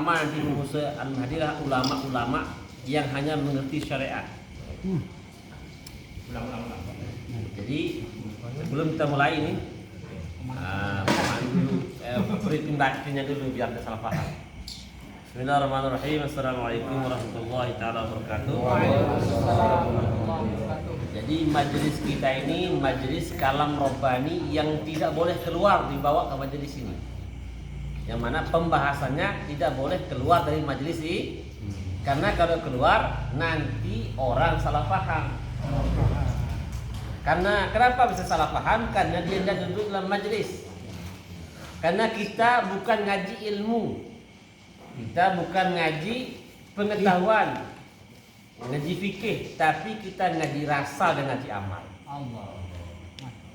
Nanti hadilah ulama-ulama yang hanya mengerti syariat. Jadi sebelum kita mulai ini, briefing bacaannya dulu biar tidak salah paham. Bismillahirrahmanirrahim. Assalamualaikum warahmatullahi taala wabarakatuh. Jadi majelis kita ini majelis kalam robbani yang tidak boleh keluar dibawa ke majelis ini. Yang mana pembahasannya tidak boleh keluar dari majelis ini, karena kalau keluar nanti orang salah paham. Karena kenapa bisa salah paham? Karena dia tidak duduk dalam majelis. Karena kita bukan ngaji ilmu, kita bukan ngaji pengetahuan, ngaji fikih, tapi kita ngaji rasa dan ngaji amal.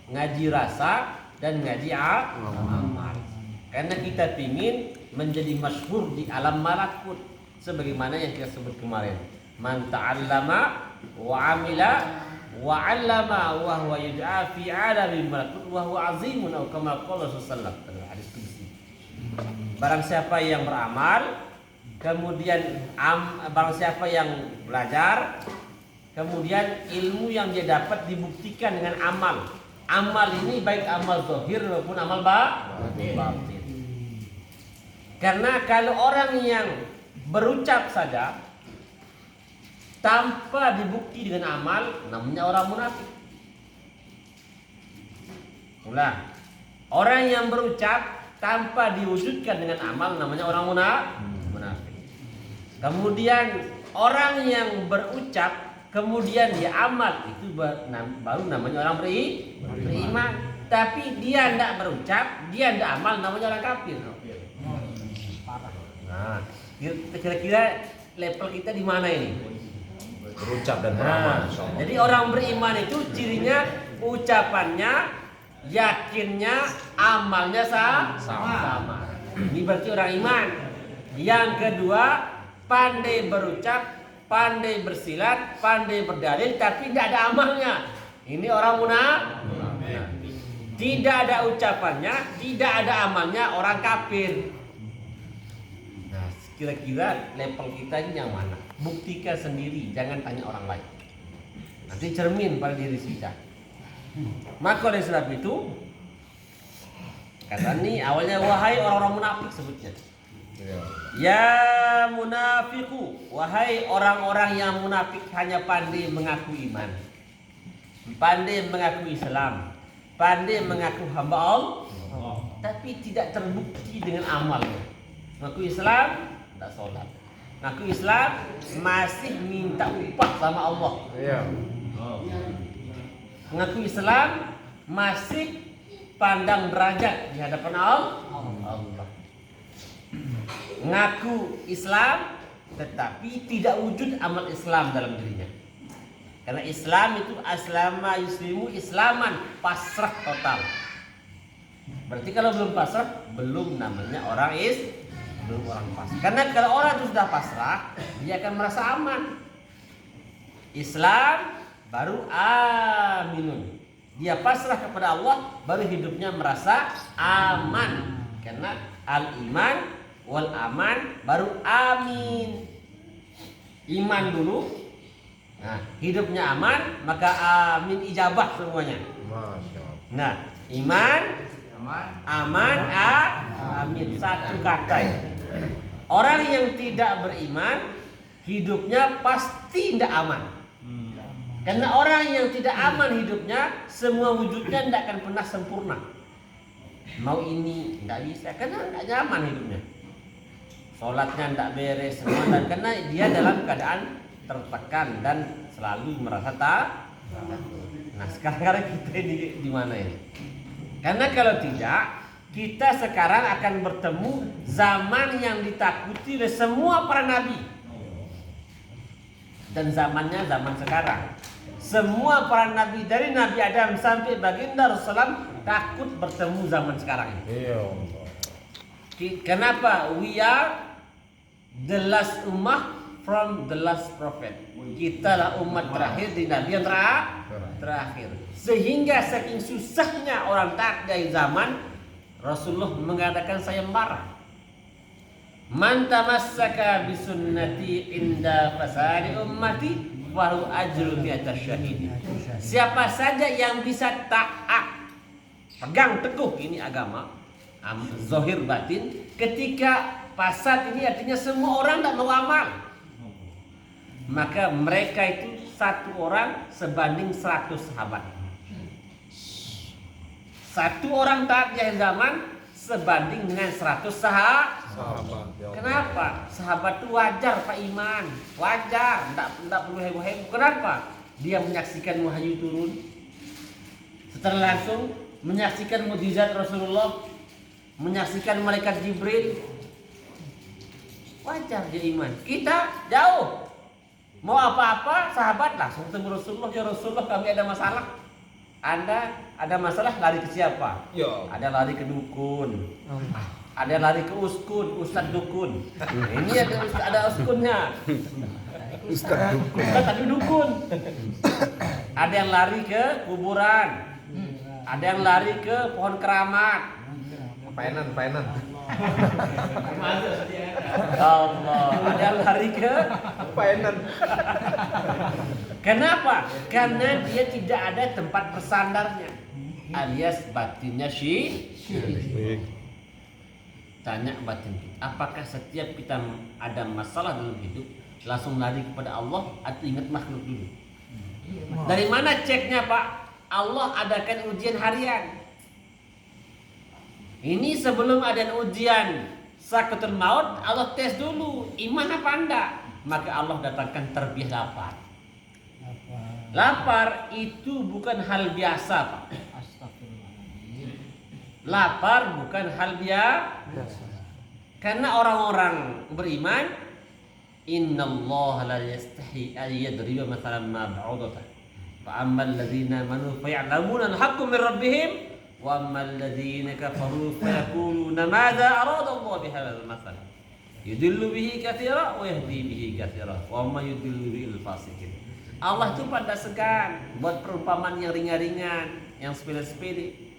Ngaji rasa dan ngaji amal. Karena kita ingin menjadi masyhur di alam malakut, sebagaimana yang kita sebut kemarin. Man ta'allama wa 'amila wa 'allama wa huwa yud'a fi 'alamin malakut wa huwa 'azimun aw kama qala sallallahu alaihi hadis qudsi. Barang siapa yang beramal, kemudian barang siapa yang belajar, kemudian ilmu yang dia dapat dibuktikan dengan amal. Amal ini baik amal zahir maupun amal batin. Karena kalau orang yang berucap saja tanpa dibukti dengan amal, namanya orang munafik. Ulang. Orang yang berucap tanpa diwujudkan dengan amal, namanya orang munafik. Kemudian orang yang berucap kemudian dia amal, itu baru namanya orang beriman. Tapi dia tidak berucap, dia tidak amal, namanya orang kafir. Nah, kira-kira level kita di mana ini? Berucap dan beramal. Jadi orang beriman itu cirinya ucapannya, yakinnya, amalnya sama. Ini berarti orang iman. Yang kedua, pandai berucap, pandai bersilat, pandai berdalil, tapi tidak ada amalnya. Ini orang munafik. Tidak ada ucapannya, tidak ada amalnya, orang kafir. Kira-kira level kita ini yang mana? Buktikan sendiri, jangan tanya orang lain. Nanti cermin pada diri kita. Maka oleh sebab itu, kata ini awalnya wahai orang-orang munafik sebutnya. Ya munafiku, wahai orang-orang yang munafik hanya pandai mengaku iman, pandai mengaku Islam, pandai mengaku hamba Allah, tapi tidak terbukti dengan amalnya. Mengaku Islam tidak sholat, ngaku Islam masih minta upah sama Allah. Ngaku Islam masih pandang derajat di hadapan Allah. Ngaku Islam tetapi tidak wujud amal Islam dalam dirinya. Karena Islam itu aslama yuslimu islaman, pasrah total. Berarti kalau belum pasrah, belum namanya orang belum orang pasrah. Karena kalau orang itu sudah pasrah, dia akan merasa aman. Islam baru aminun. Dia pasrah kepada Allah, baru hidupnya merasa aman. Karena al-iman wal aman baru amin. Iman dulu, nah hidupnya aman, maka amin ijabah semuanya. Nah, iman, aman, amin, satu kata ini. Orang yang tidak beriman hidupnya pasti tidak aman. Karena orang yang tidak aman hidupnya, semua wujudnya tidak akan pernah sempurna. Mau ini tidak bisa, karena tidak nyaman hidupnya. Sholatnya tidak beres semua, dan karena dia dalam keadaan tertekan dan selalu merasa takut. Nah sekarang kita ini di mana ini? Karena kalau tidak, kita sekarang akan bertemu zaman yang ditakuti oleh semua para nabi. Dan zamannya zaman sekarang. Semua para nabi dari Nabi Adam sampai baginda Rasulullah takut bertemu zaman sekarang ini. Kenapa? We are the last ummah from the last prophet. Kita lah umat terakhir di nabi yang terakhir. Sehingga saking susahnya orang taat dari zaman, Rasulullah mengatakan saya marah. Man tamassaka bisunnati inda fasadi ummati fahu ajru mi'ata syahidi. Siapa saja yang bisa taat, pegang teguh ini agama, zahir batin, ketika fasad ini artinya semua orang tak mau amal, maka mereka itu satu orang sebanding 100 sahabat. Satu orang taat di akhir zaman sebanding dengan 100 sahabat. Kenapa? Sahabat itu wajar Pak Iman, wajar, tidak perlu heboh-heboh. Kenapa? Dia menyaksikan wahyu turun, setelah langsung menyaksikan mukjizat Rasulullah, menyaksikan malaikat Jibril. Wajar dia iman. Kita jauh, mau apa-apa sahabat langsung ketemu Rasulullah. Ya Rasulullah, kami ada masalah. Anda ada masalah, lari ke siapa? Ada lari ke dukun, ada lari ke uskun, ustadz dukun. Ini ada uskunnya, ustadz tapi dukun. Ada yang lari ke kuburan, ada yang lari ke pohon keramat. Painan. Allah, ada yang lari ke Painan. Kenapa? Karena dia tidak ada tempat bersandarnya, alias batinnya syirik. Tanya batin kita, apakah setiap kita ada masalah dalam hidup langsung lari kepada Allah atau ingat makhluk dulu? Dari mana ceknya Pak? Allah adakan ujian harian. Ini sebelum ada ujian sakratul maut, Allah tes dulu iman apa anda. Maka Allah datangkan terbiah lapar. Lapar itu bukan hal biasa Pak. Lapar bukan hal biasa. Karena orang-orang beriman, innallaha la yastahi an yadriba mathalan ma ba'udatan fa ammal ladzina amanu fa ya'lamuna al-haqqu min rabbihim wa ammal ladzina kafaru fa yaquluna madza arada Allah bihadzal mathal yudillu bihi katsira wa yahdi bihi katsira wa ma yudillu bil fasiqin. Allah itu pada segan buat perumpamaan yang ringan-ringan, yang sepele-sepele.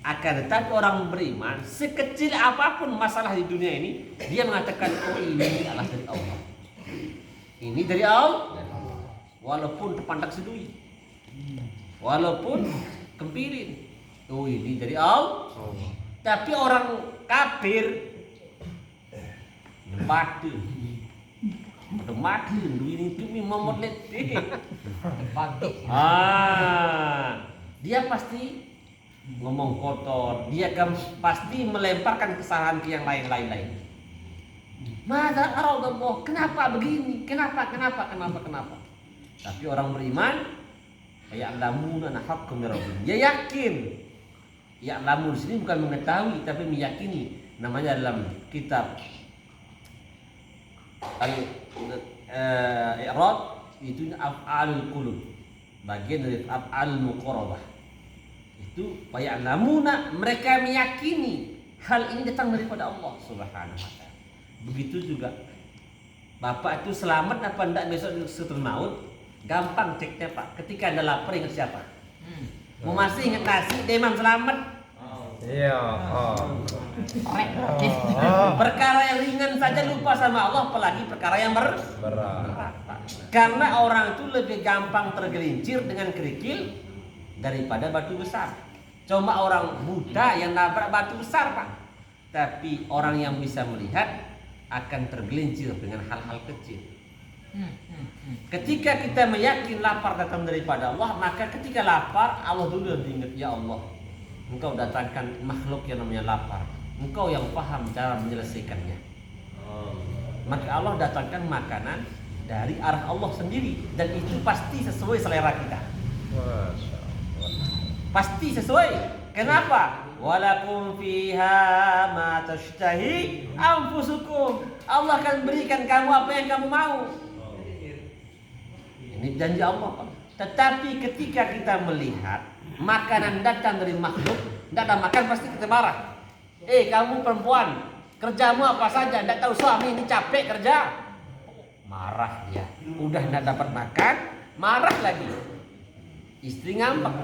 Akan tetapi orang beriman, sekecil apapun masalah di dunia ini, dia mengatakan, oh ini adalah dari Allah. Ini dari Allah. Walaupun terpandak sedui, walaupun kempirin, oh ini dari Allah. Tapi orang kafir mati, duit itu memot letih. Dia pasti ngomong kotor, dia kan pasti melemparkan kesalahan ke yang lain. Mada aradallah, kenapa begini? Kenapa? Tapi orang beriman, ya'lamuna haqqan min rabbihim. Dia yakin. Ya'lamun di sini bukan mengetahui tapi meyakini. Namanya dalam kitab Al-I'rad itu af'alul qulub. Bagian dari af'alul muqarrabah. Itu ya'lamuna, mereka meyakini hal ini datang daripada Allah Subhanahu wa taala. Begitu juga Bapak itu selamat apa enggak besok setelah maut? Gampang ceknya Pak. Ketika Anda lapar ingat siapa? Mau masih ingat nasi, dia Imam Selamat. Iya. Perkara yang ringan saja lupa sama Allah, apalagi perkara yang berat. Karena orang itu lebih gampang tergelincir dengan kerikil daripada batu besar. Cuma orang buta yang nabrak batu besar Pak. Tapi orang yang bisa melihat akan tergelincir dengan hal-hal kecil. Ketika kita meyakin lapar datang daripada Allah, maka ketika lapar Allah dulu diingat, ya Allah, Engkau datangkan makhluk yang namanya lapar. Engkau yang paham cara menyelesaikannya. Maka Allah datangkan makanan dari arah Allah sendiri, dan itu pasti sesuai selera kita. Pasti sesuai. Kenapa? Walakum fiha ma tashtahi anfusukum. Allah akan berikan kamu apa yang kamu mau. Ini janji Allah. Tetapi ketika kita melihat makanan datang dari makhluk, tidak ada makan, pasti kita marah. Kamu perempuan, kerjamu apa saja? Tidak tahu suami ini capek kerja. Marah dia. Udah tidak dapat makan, marah lagi. Istri ngambek.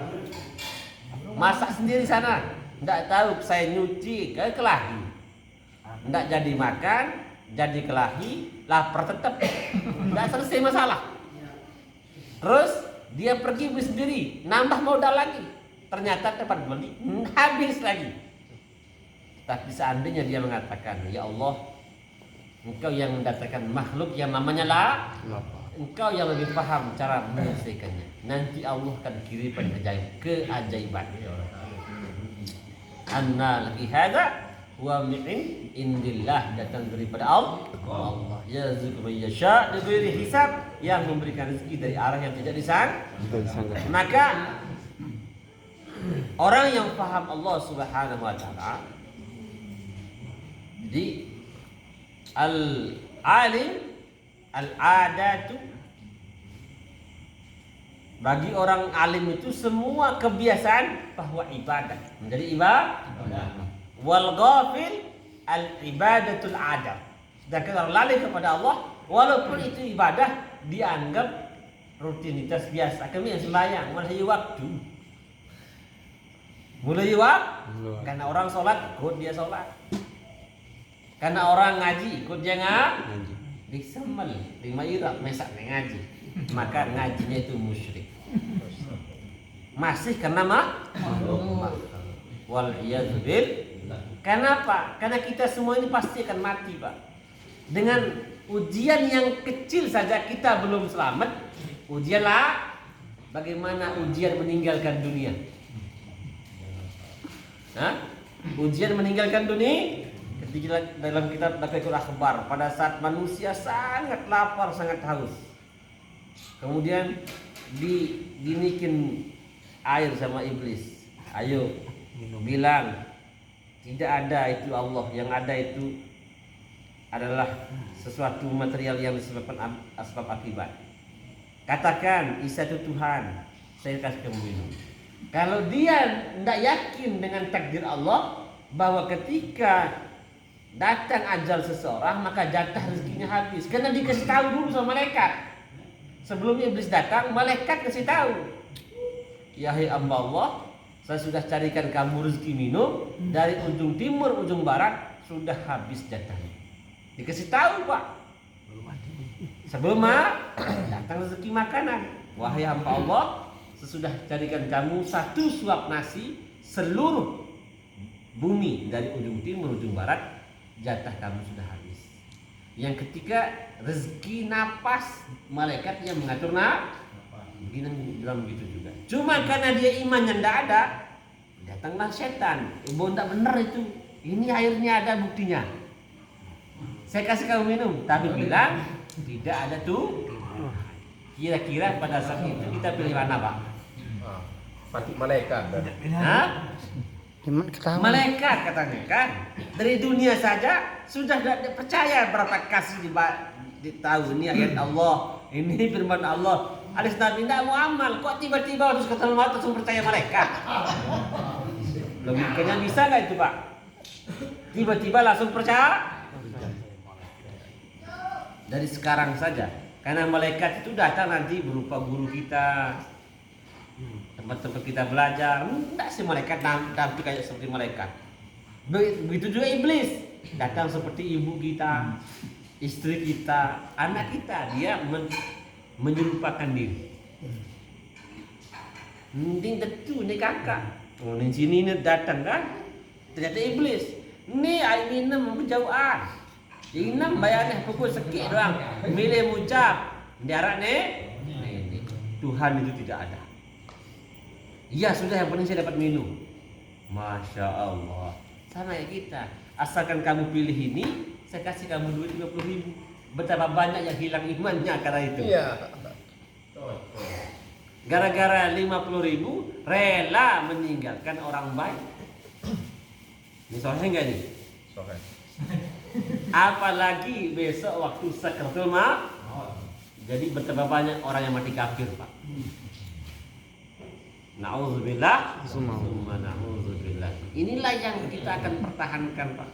Masak sendiri sana. Tidak tahu saya nyuci, kelahi. Nggak jadi makan, jadi kelahi, lapar tetap, nggak selesai masalah. Terus dia pergi beli sendiri, nambah modal lagi, ternyata tempat beli habis lagi. Tapi seandainya dia mengatakan, ya Allah, Engkau yang mendatangkan makhluk yang namanya Engkau yang lebih paham cara menyelesaikannya. Nanti Allah akan kirimkan keajaiban. Anna laki hadza wa min indillah, datang daripada Allah. Yarzuqu man yasha' bighairi hisab, yang memberikan rezeki dari arah yang tidak disangka. Maka orang yang paham Allah Subhanahu wa taala, jadi al-alim al-adatu, bagi orang alim itu semua kebiasaan bahwa ibadah menjadi ibadah. Wal ghafil al-ibadatul adab. Sedangkan orang lalai kepada Allah, walaupun itu ibadah, dianggap rutinitas biasa. Kami yang sembahyang mulai waktu. Karena orang sholat, ikut dia sholat. Karena orang ngaji, ikut dia ngaji. Disemel, lima irab, mesak ngaji. Maka ngajinya itu musyrik. Masih karena wal iyadzubil. Kenapa? Karena kita semua ini pasti akan mati, Pak. Dengan ujian yang kecil saja kita belum selamat. Ujianlah bagaimana ujian meninggalkan dunia. Ujian meninggalkan dunia. Ketika dalam kitab Baqatul Akhbar, pada saat manusia sangat lapar, sangat haus, kemudian dinikin air sama iblis. Ayo bilang, tidak ada itu Allah, yang ada itu adalah sesuatu material yang disebabkan asbab akibat. Katakan Isa itu Tuhan, saya kasih kamu minum. Kalau dia tidak yakin dengan takdir Allah, bahwa ketika datang ajal seseorang maka jatah rezekinya habis, karena dikasih tahu dulu sama malaikat. Sebelum iblis datang, malaikat kasih tahu, ya hai hamba Allah, saya sudah carikan kamu rezeki minum dari ujung timur, ujung barat, sudah habis jatahnya. Dikasih tahu, Pak. Sebelum datang rezeki makanan, wahai hamba Allah, sesudah carikan kamu satu suap nasi seluruh bumi dari ujung timur, ujung barat, jatah kamu sudah habis. Yang ketika rezeki napas, malaikat yang mengatur begini dalam begitu juga. Cuma karena dia imannya tidak ada, datanglah setan. Ibu tidak benar itu. Ini airnya ada buktinya. Saya kasih kamu minum, tapi bilang tidak ada tuh. Kira-kira pada saat itu kita pilih mana, Pak? Mati malaikat. Malaikat katanya kan. Dari dunia saja sudah tidak percaya, berapa kasih ditahu ini ayat Allah, ini firman Allah. Alis Nabi tidak mau amal, kok tiba-tiba harus ketemu langsung percaya malaikat? Logikanya bisa nggak itu, Pak? Tiba-tiba langsung percaya? Dari sekarang saja, karena malaikat itu datang nanti berupa guru kita, tempat-tempat kita belajar. Tidak sih malaikat nanti kayak seperti malaikat. Begitu juga iblis, datang seperti ibu kita, istri kita, anak kita. Dia menyerupakan diri. Mending tentu ini kakak. Di sini ini datang kan, ternyata iblis. Ini air minum berjauhan. Inam bayarnya pukul sekik doang. Milih mucap. Diarak nih. Tuhan itu tidak ada. Iya sudah, yang penting saya dapat minum. Masya Allah. Sama ya kita. Asalkan kamu pilih ini, saya kasih kamu duit 50.000. Betapa banyak yang hilang imannya karena itu. Iya. Gara-gara 50.000 rela meninggalkan orang baik. Ini soalnya enggak nih? Soalnya. Apalagi besok waktu sakratul maut. Jadi betapa banyak orang yang mati kafir, Pak. Na'udzubillah, summa na'udzubillah. Inilah yang kita akan pertahankan, Pak.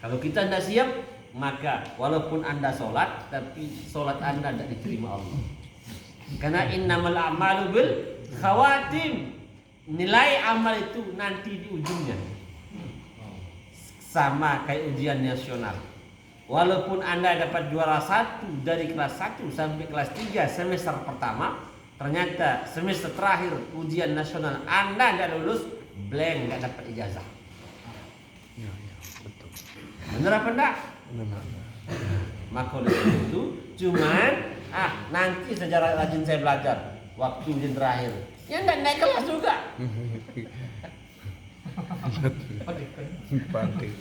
Kalau kita tidak siap, maka walaupun Anda sholat, tapi sholat Anda tidak diterima Allah. Karena innamal a'malu bil khawatim. Nilai amal itu nanti di ujungnya. sama kayak ujian nasional. Walaupun Anda dapat juara 1 dari kelas 1 sampai kelas 3 semester pertama, ternyata semester terakhir ujian nasional Anda tidak lulus, blank, nggak dapat ijazah. Ya, betul. Bener apa enggak? Benar. Maka oleh itu cuman nanti sejarah rajin saya belajar waktu ujian terakhir. Ya enggak naik kelas juga. Pantai.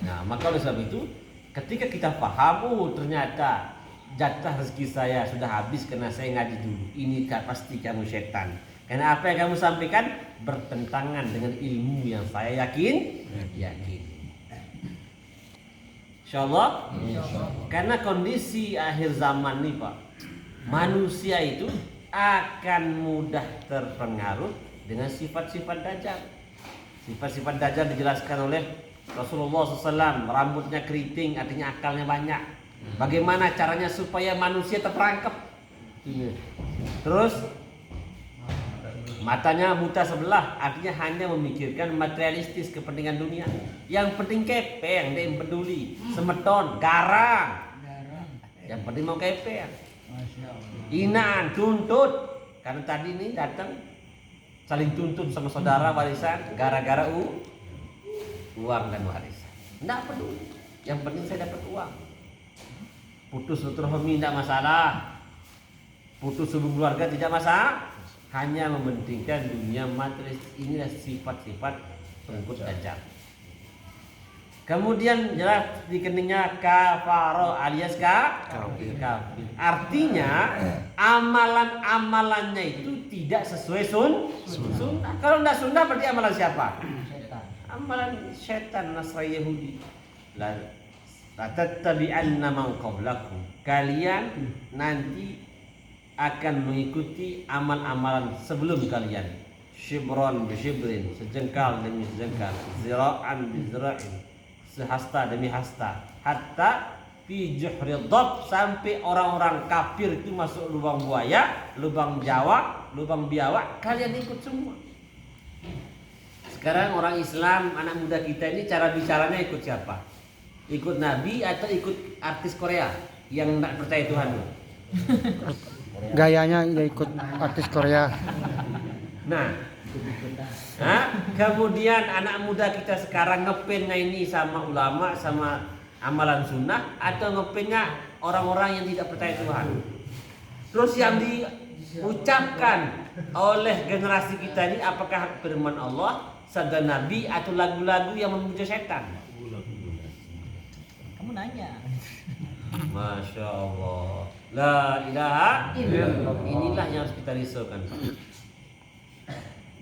Nah, maka oleh sebab itu ketika kita paham, ternyata jatah rezeki saya sudah habis karena saya ngaji dulu. Ini pasti kamu setan. Karena apa yang kamu sampaikan bertentangan dengan ilmu yang saya yakin. Insyaallah. Karena kondisi akhir zaman nih Pak, manusia itu akan mudah terpengaruh dengan sifat-sifat dajjal. Sifat-sifat dajjal dijelaskan oleh Rasulullah SAW. Rambutnya keriting, artinya akalnya banyak. Bagaimana caranya supaya manusia terperangkap? Terus matanya buta sebelah, artinya hanya memikirkan materialistis, kepentingan dunia. Yang penting kepeng, dia yang peduli. Semeton, garang. Yang penting mau kepeng. Inaan, tuntut. Karena tadi ini datang saling tuntut sama saudara warisan gara-gara uang dan warisan. Tidak peduli. Yang penting saya dapat uang. Putus silaturahmi tidak masalah. Putus hubungan keluarga tidak masalah. Hanya mementingkan dunia material. Inilah sifat-sifat pengikut dajjal. Kemudian jelas di keningnya kafaro alias kafir. Artinya amalan-amalannya itu tidak sesuai sunnah. Kalau tidak sunnah berarti amalan siapa? Amalan setan Nasrani Yahudi. La tattabi'anna man qablakum. Kalian nanti akan mengikuti amal-amalan sebelum kalian. Shibron bi shibrin, sejengkal demi sejengkal, zira'an bi zira'in, sehasta demi hasta, hatta fi juhri dhab, sampai orang-orang kafir itu masuk lubang buaya, lubang biawak, kalian ikut semua. Sekarang orang Islam, anak muda kita ini cara bicaranya ikut siapa? Ikut Nabi atau ikut artis Korea yang tidak percaya Tuhan? Gayanya nggak ikut artis Korea. Nah, kemudian anak muda kita sekarang ngepennya ini sama ulama, sama amalan sunnah, atau ngepennya orang-orang yang tidak percaya Tuhan. Terus yang diucapkan oleh generasi kita ini apakah firman Allah, sabda Nabi, atau lagu-lagu yang memuja setan? Kamu nanya. Masya Allah, la ilaha illallah. Inilah yang harus kita risaukan.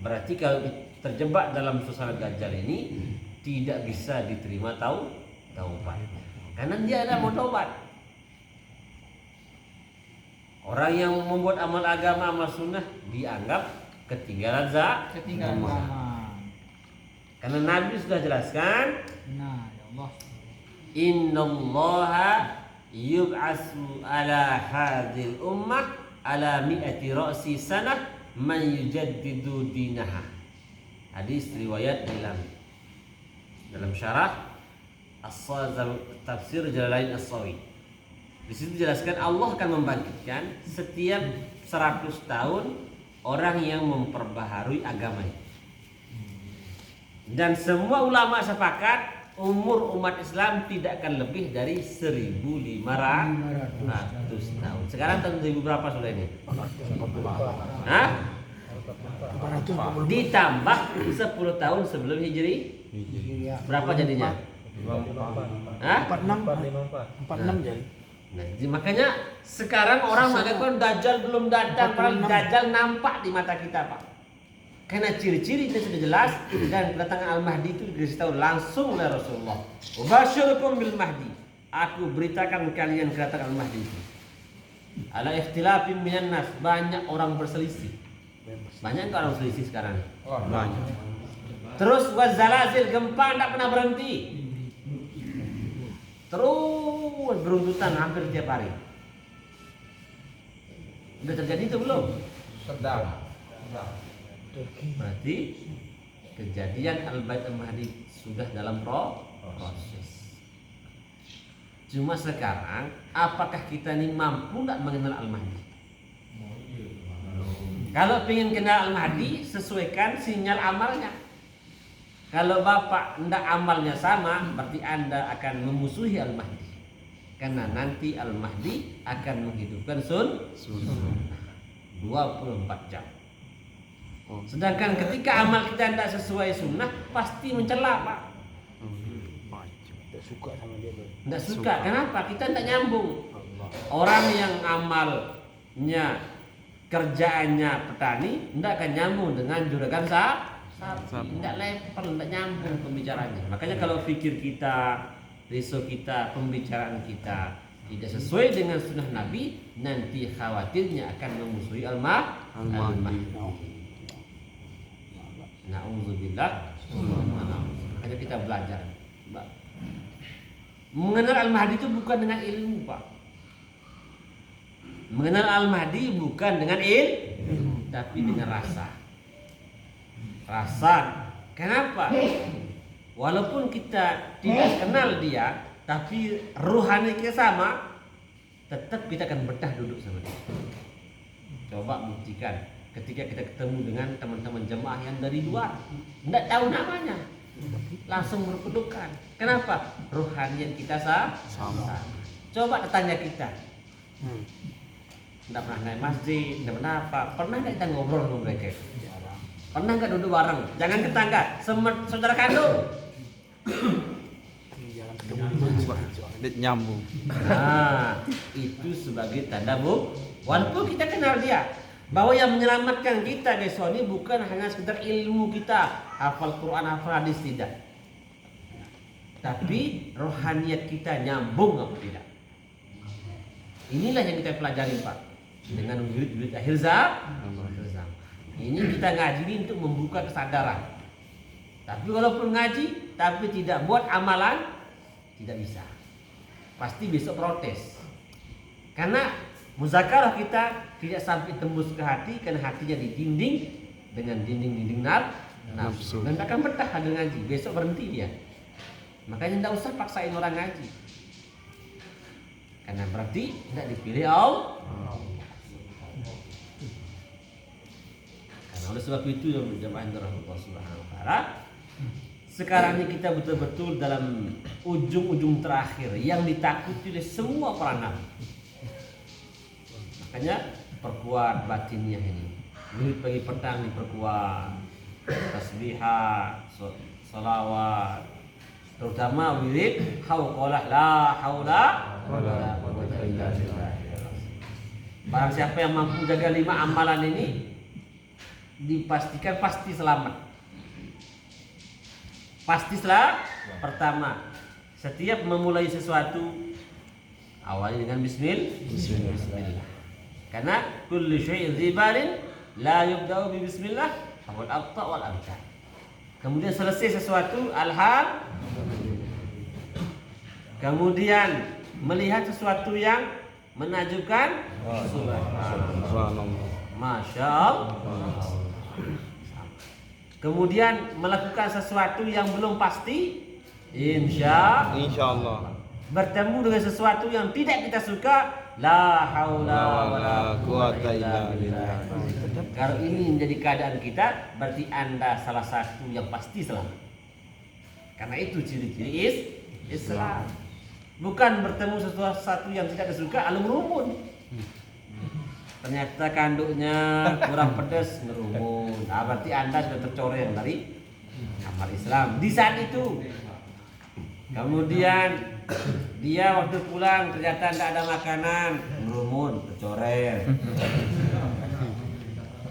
Berarti kalau terjebak dalam suasana dajjal ini tidak bisa diterima taubat. Karena dia ada mau taubat. Orang yang membuat amal agama, amal sunnah dianggap ketinggalan zaman. Karena Nabi sudah jelaskan, Nah, ya Allah. innallaha yub'asu ala hadhil ummah ala mi'ati ra'si sanah man yujaddidu dinaha. Hadis riwayat dalam syarah tafsir Jalalain As-Sawi. Di situ dijelaskan Allah akan membangkitkan setiap 100 tahun orang yang memperbaharui agamanya. Dan semua ulama sepakat umur umat Islam tidak akan lebih dari 1.500 tahun. Sekarang tahun 1000 berapa sudah ini? Hah? Ditambah 10 tahun sebelum Hijri. Berapa jadinya? 46 jadi. Nah, makanya sekarang orang mengatakan Dajjal belum datang, padahal Dajjal nampak di mata kita, Pak. Karena ciri-ciri itu sudah jelas, dan kedatangan Al-Mahdi itu diberitahu langsung oleh Rasulullah. Ubasyirukum bil Mahdi. Aku beritakan kalian kedatangan Al-Mahdi itu. Ala ikhtilafin minan nas, banyak orang berselisih. Banyak enggak orang berselisih sekarang? Banyak. Terus wazalazil, gempa tidak pernah berhenti. Terus beruntutan hampir tiap hari. Udah terjadi itu belum? Sedang. Berarti kejadian Al-Bait Al-Mahdi sudah dalam proses. Cuma sekarang, apakah kita ini mampu nggak mengenal Al-Mahdi? Kalau ingin kenal Al-Mahdi, sesuaikan sinyal amalnya. Kalau bapak ndak amalnya sama, berarti anda akan memusuhi Al-Mahdi. Karena nanti Al-Mahdi akan menghidupkan sunnah 24 jam. Sedangkan ketika amal kita tidak sesuai sunnah, pasti mencela pak. Tak suka sama dia tu. Tidak suka. Kenapa? Kita tidak nyambung. Orang yang amalnya kerjaannya petani tidak akan nyambung dengan juragan sapi. Tidak level, tidak nyambung pembicaranya. Makanya kalau pikir kita, risau kita, pembicaraan kita tidak sesuai dengan sunnah Nabi, nanti khawatirnya akan memusuhi Al-Mahdi. Na'udzubillah. Makanya kita belajar. Mengenal Al-Mahdi itu bukan dengan ilmu pak. Mengenal Al-Mahdi bukan dengan ilmu, tapi dengan rasa. Rasa. Kenapa? Walaupun kita tidak kenal dia, tapi ruhani kita sama, tetap kita akan betah duduk sama dia. Coba buktikan ketika kita ketemu dengan teman-teman jemaah yang dari luar, tidak tahu namanya, langsung berpelukan. Kenapa? Ruhaniat kita sama. Coba tanya kita, tidak pernah naik masjid, tidak pernah apa, pernah nggak kita ngobrol sama mereka? Pernah nggak duduk bareng? Jangan tetangga, saudara kandung. Nyambung. Nah, itu sebagai tanda bukti. Walaupun kita kenal dia, bahwa yang menyelamatkan kita besok ini bukan hanya sekedar ilmu kita, hafal Quran, hafal hadis, tidak. Tapi rohaniat kita nyambung apa tidak? Inilah yang kita pelajari pak, dengan wirid-wirid akhir zaman. Ini kita ngaji ini untuk membuka kesadaran. Tapi walaupun ngaji, tapi tidak buat amalan, tidak bisa. Pasti besok protes. Karena muzakarah kita tidak sampai tembus ke hati, karena hatinya didinding dengan dinding-dinding nafsu. Dan akan betah hadir ngaji. Besok berhenti dia. Makanya tidak usah paksain orang ngaji. Karena berarti tidak dipilih Allah. Karena oleh sebab itu yang berjamaah Allah Subhanahu wa taala, sekarang ini kita betul-betul dalam ujung-ujung terakhir yang ditakuti oleh semua para nabi. Makanya perkuat batinnya ini. Wirid pagi petang diperkuat, tasbihat, salawat, terutama wirid hauqalah la haula wala quwwata illa billah. Barang siapa yang mampu jaga 5 amalan ini, dipastikan pasti selamat. Pasti selamat. Pertama, setiap memulai sesuatu awali dengan bismillah. Karena kullu syai'in dzibarin la yubda'u bi bismillah faqad abta wal abtar. Kemudian selesai sesuatu alham. Kemudian melihat sesuatu yang menakjubkan, subhanallah, masya Allah. Kemudian melakukan sesuatu yang belum pasti, insya Allah. Bertemu dengan sesuatu yang tidak kita suka, la haula wala quwwata illa billah. Kalau ini menjadi keadaan kita, berarti Anda salah satu yang pasti selamat. Karena itu ciri-ciri Islam. Bukan bertemu sesuatu yang tidak disuka lalu merumun. Ternyata kanduknya kurang pedas, ngerumun. Nah, berarti Anda sudah tercoreng dari amal Islam di saat itu. Kemudian dia waktu pulang ternyata tidak ada makanan, ngerumun, tercoreng.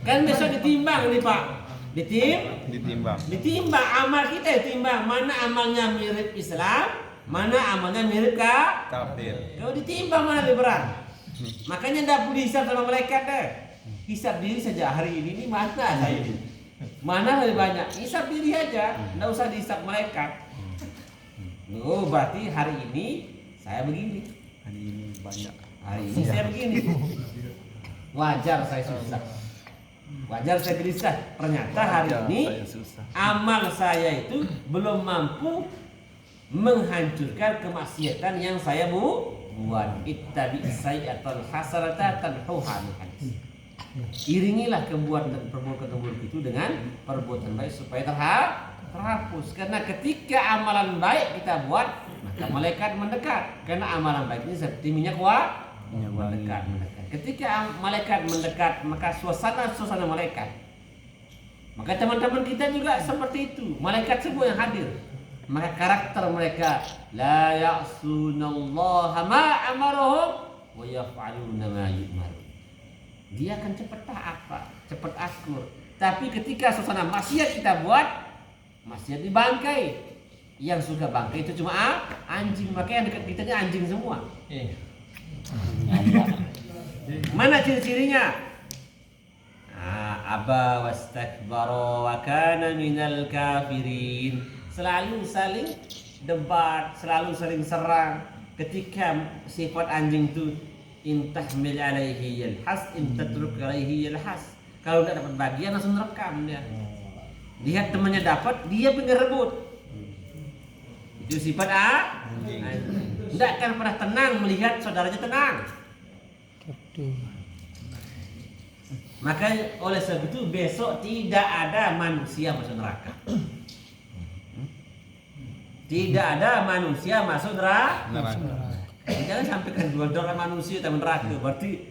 Kan besok ditimbang nih Pak. Ditimbang amal kita, ditimbang mana amalnya mirip Islam, mana amalnya mirip kafir. Kalau ditimbang mana lebih berat? Makanya tidak perlu hisab sama malaikat deh. Hisab diri saja hari ini mana saya ini. Mana lebih banyak? Hisab diri aja, tidak usah dihisab malaikat. Oh, berarti hari ini saya begini. Hari ini banyak. Hari ini saya begini. Wajar saya susah. Wajar saya gelisah. Ternyata hari ini amal saya itu belum mampu menghancurkan kemaksiatan yang saya buat. Ittabi sayyi'atal hasanata tamhuha min hadis. Iringilah perbuatan buruk itu dengan perbuatan baik supaya terhapus. Karena ketika amalan baik kita buat, maka malaikat mendekat. Karena amalan baik ini seperti minyak mendekat. Ketika malaikat mendekat, maka suasana malaikat. Maka teman-teman kita juga seperti itu. Malaikat semua yang hadir. Maka karakter mereka la ya'sunallaha ma amarahum wa yaf'aluna ma yu'marun. Dia akan cepat taat, cepat akur. Tapi ketika suasana maksiat kita buat, maksiat dibangkai. Yang suka bangkai itu cuma anjing. Maka yang dekat kita ini anjing semua. Mana ciri-cirinya? Aba wastakbara wa kana minal kafirin. Selalu saling debat, selalu saling serang. Ketika sifat anjing itu intahmil alaihi yalhas, intatruk alaihi yalhas. Kalau tidak dapat bagian langsung rekam dia. Lihat temannya dapat, dia pengen rebut. Itu sifat tidak akan pernah tenang melihat saudaranya tenang. Maka oleh sebab itu besok tidak ada manusia masuk neraka. Tidak ada manusia masuk neraka. Jangan sampai kedua-dua manusia teman neraka. Berarti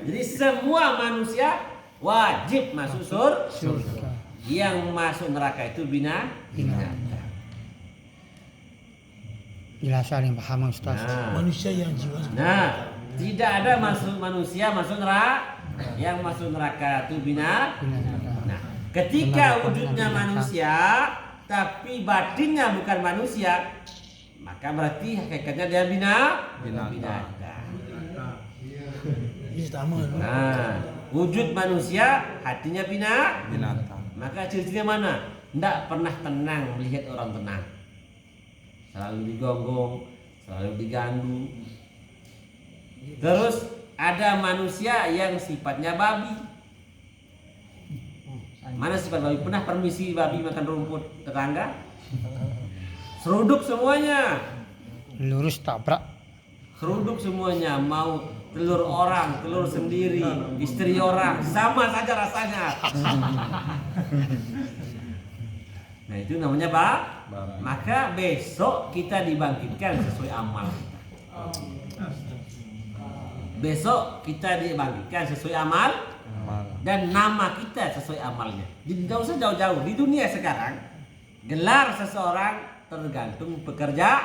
jadi semua manusia wajib masuk surga. Yang masuk neraka itu binatang. Jelas yang paham Ustaz. Manusia yang jiwa. Nah, tidak ada manusia masuk neraka. Yang masuk neraka itu binatang. Nah, ketika wujudnya manusia tapi batinnya bukan manusia, maka berarti hakikatnya dia binatang. Nah, wujud manusia hatinya binatang. Maka ciri-cirinya mana? Tidak pernah tenang melihat orang tenang. Selalu digonggong, selalu diganggu. Terus ada manusia yang sifatnya babi. Mana sifat babi? Pernah permisi babi makan rumput tetangga? Seruduk semuanya. Lurus tabrak. Seruduk semuanya. Mau telur orang, telur sendiri, istri orang, sama saja rasanya. Nah itu namanya maka besok kita dibangkitkan sesuai amal kita. Besok kita dibangkitkan sesuai amal. Dan nama kita sesuai amalnya. Tidak usah jauh-jauh. Di dunia sekarang gelar seseorang tergantung pekerja.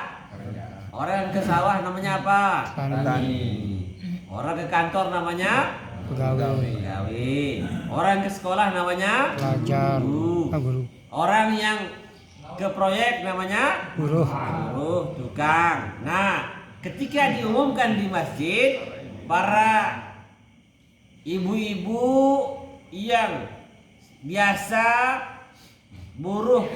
Orang ke sawah namanya apa? Petani. Orang ke kantor namanya pegawai. Orang ke sekolah namanya pelajar. Guru. Orang yang ke proyek namanya buruh, tukang. Nah, ketika diumumkan di masjid, para ibu-ibu yang biasa buruh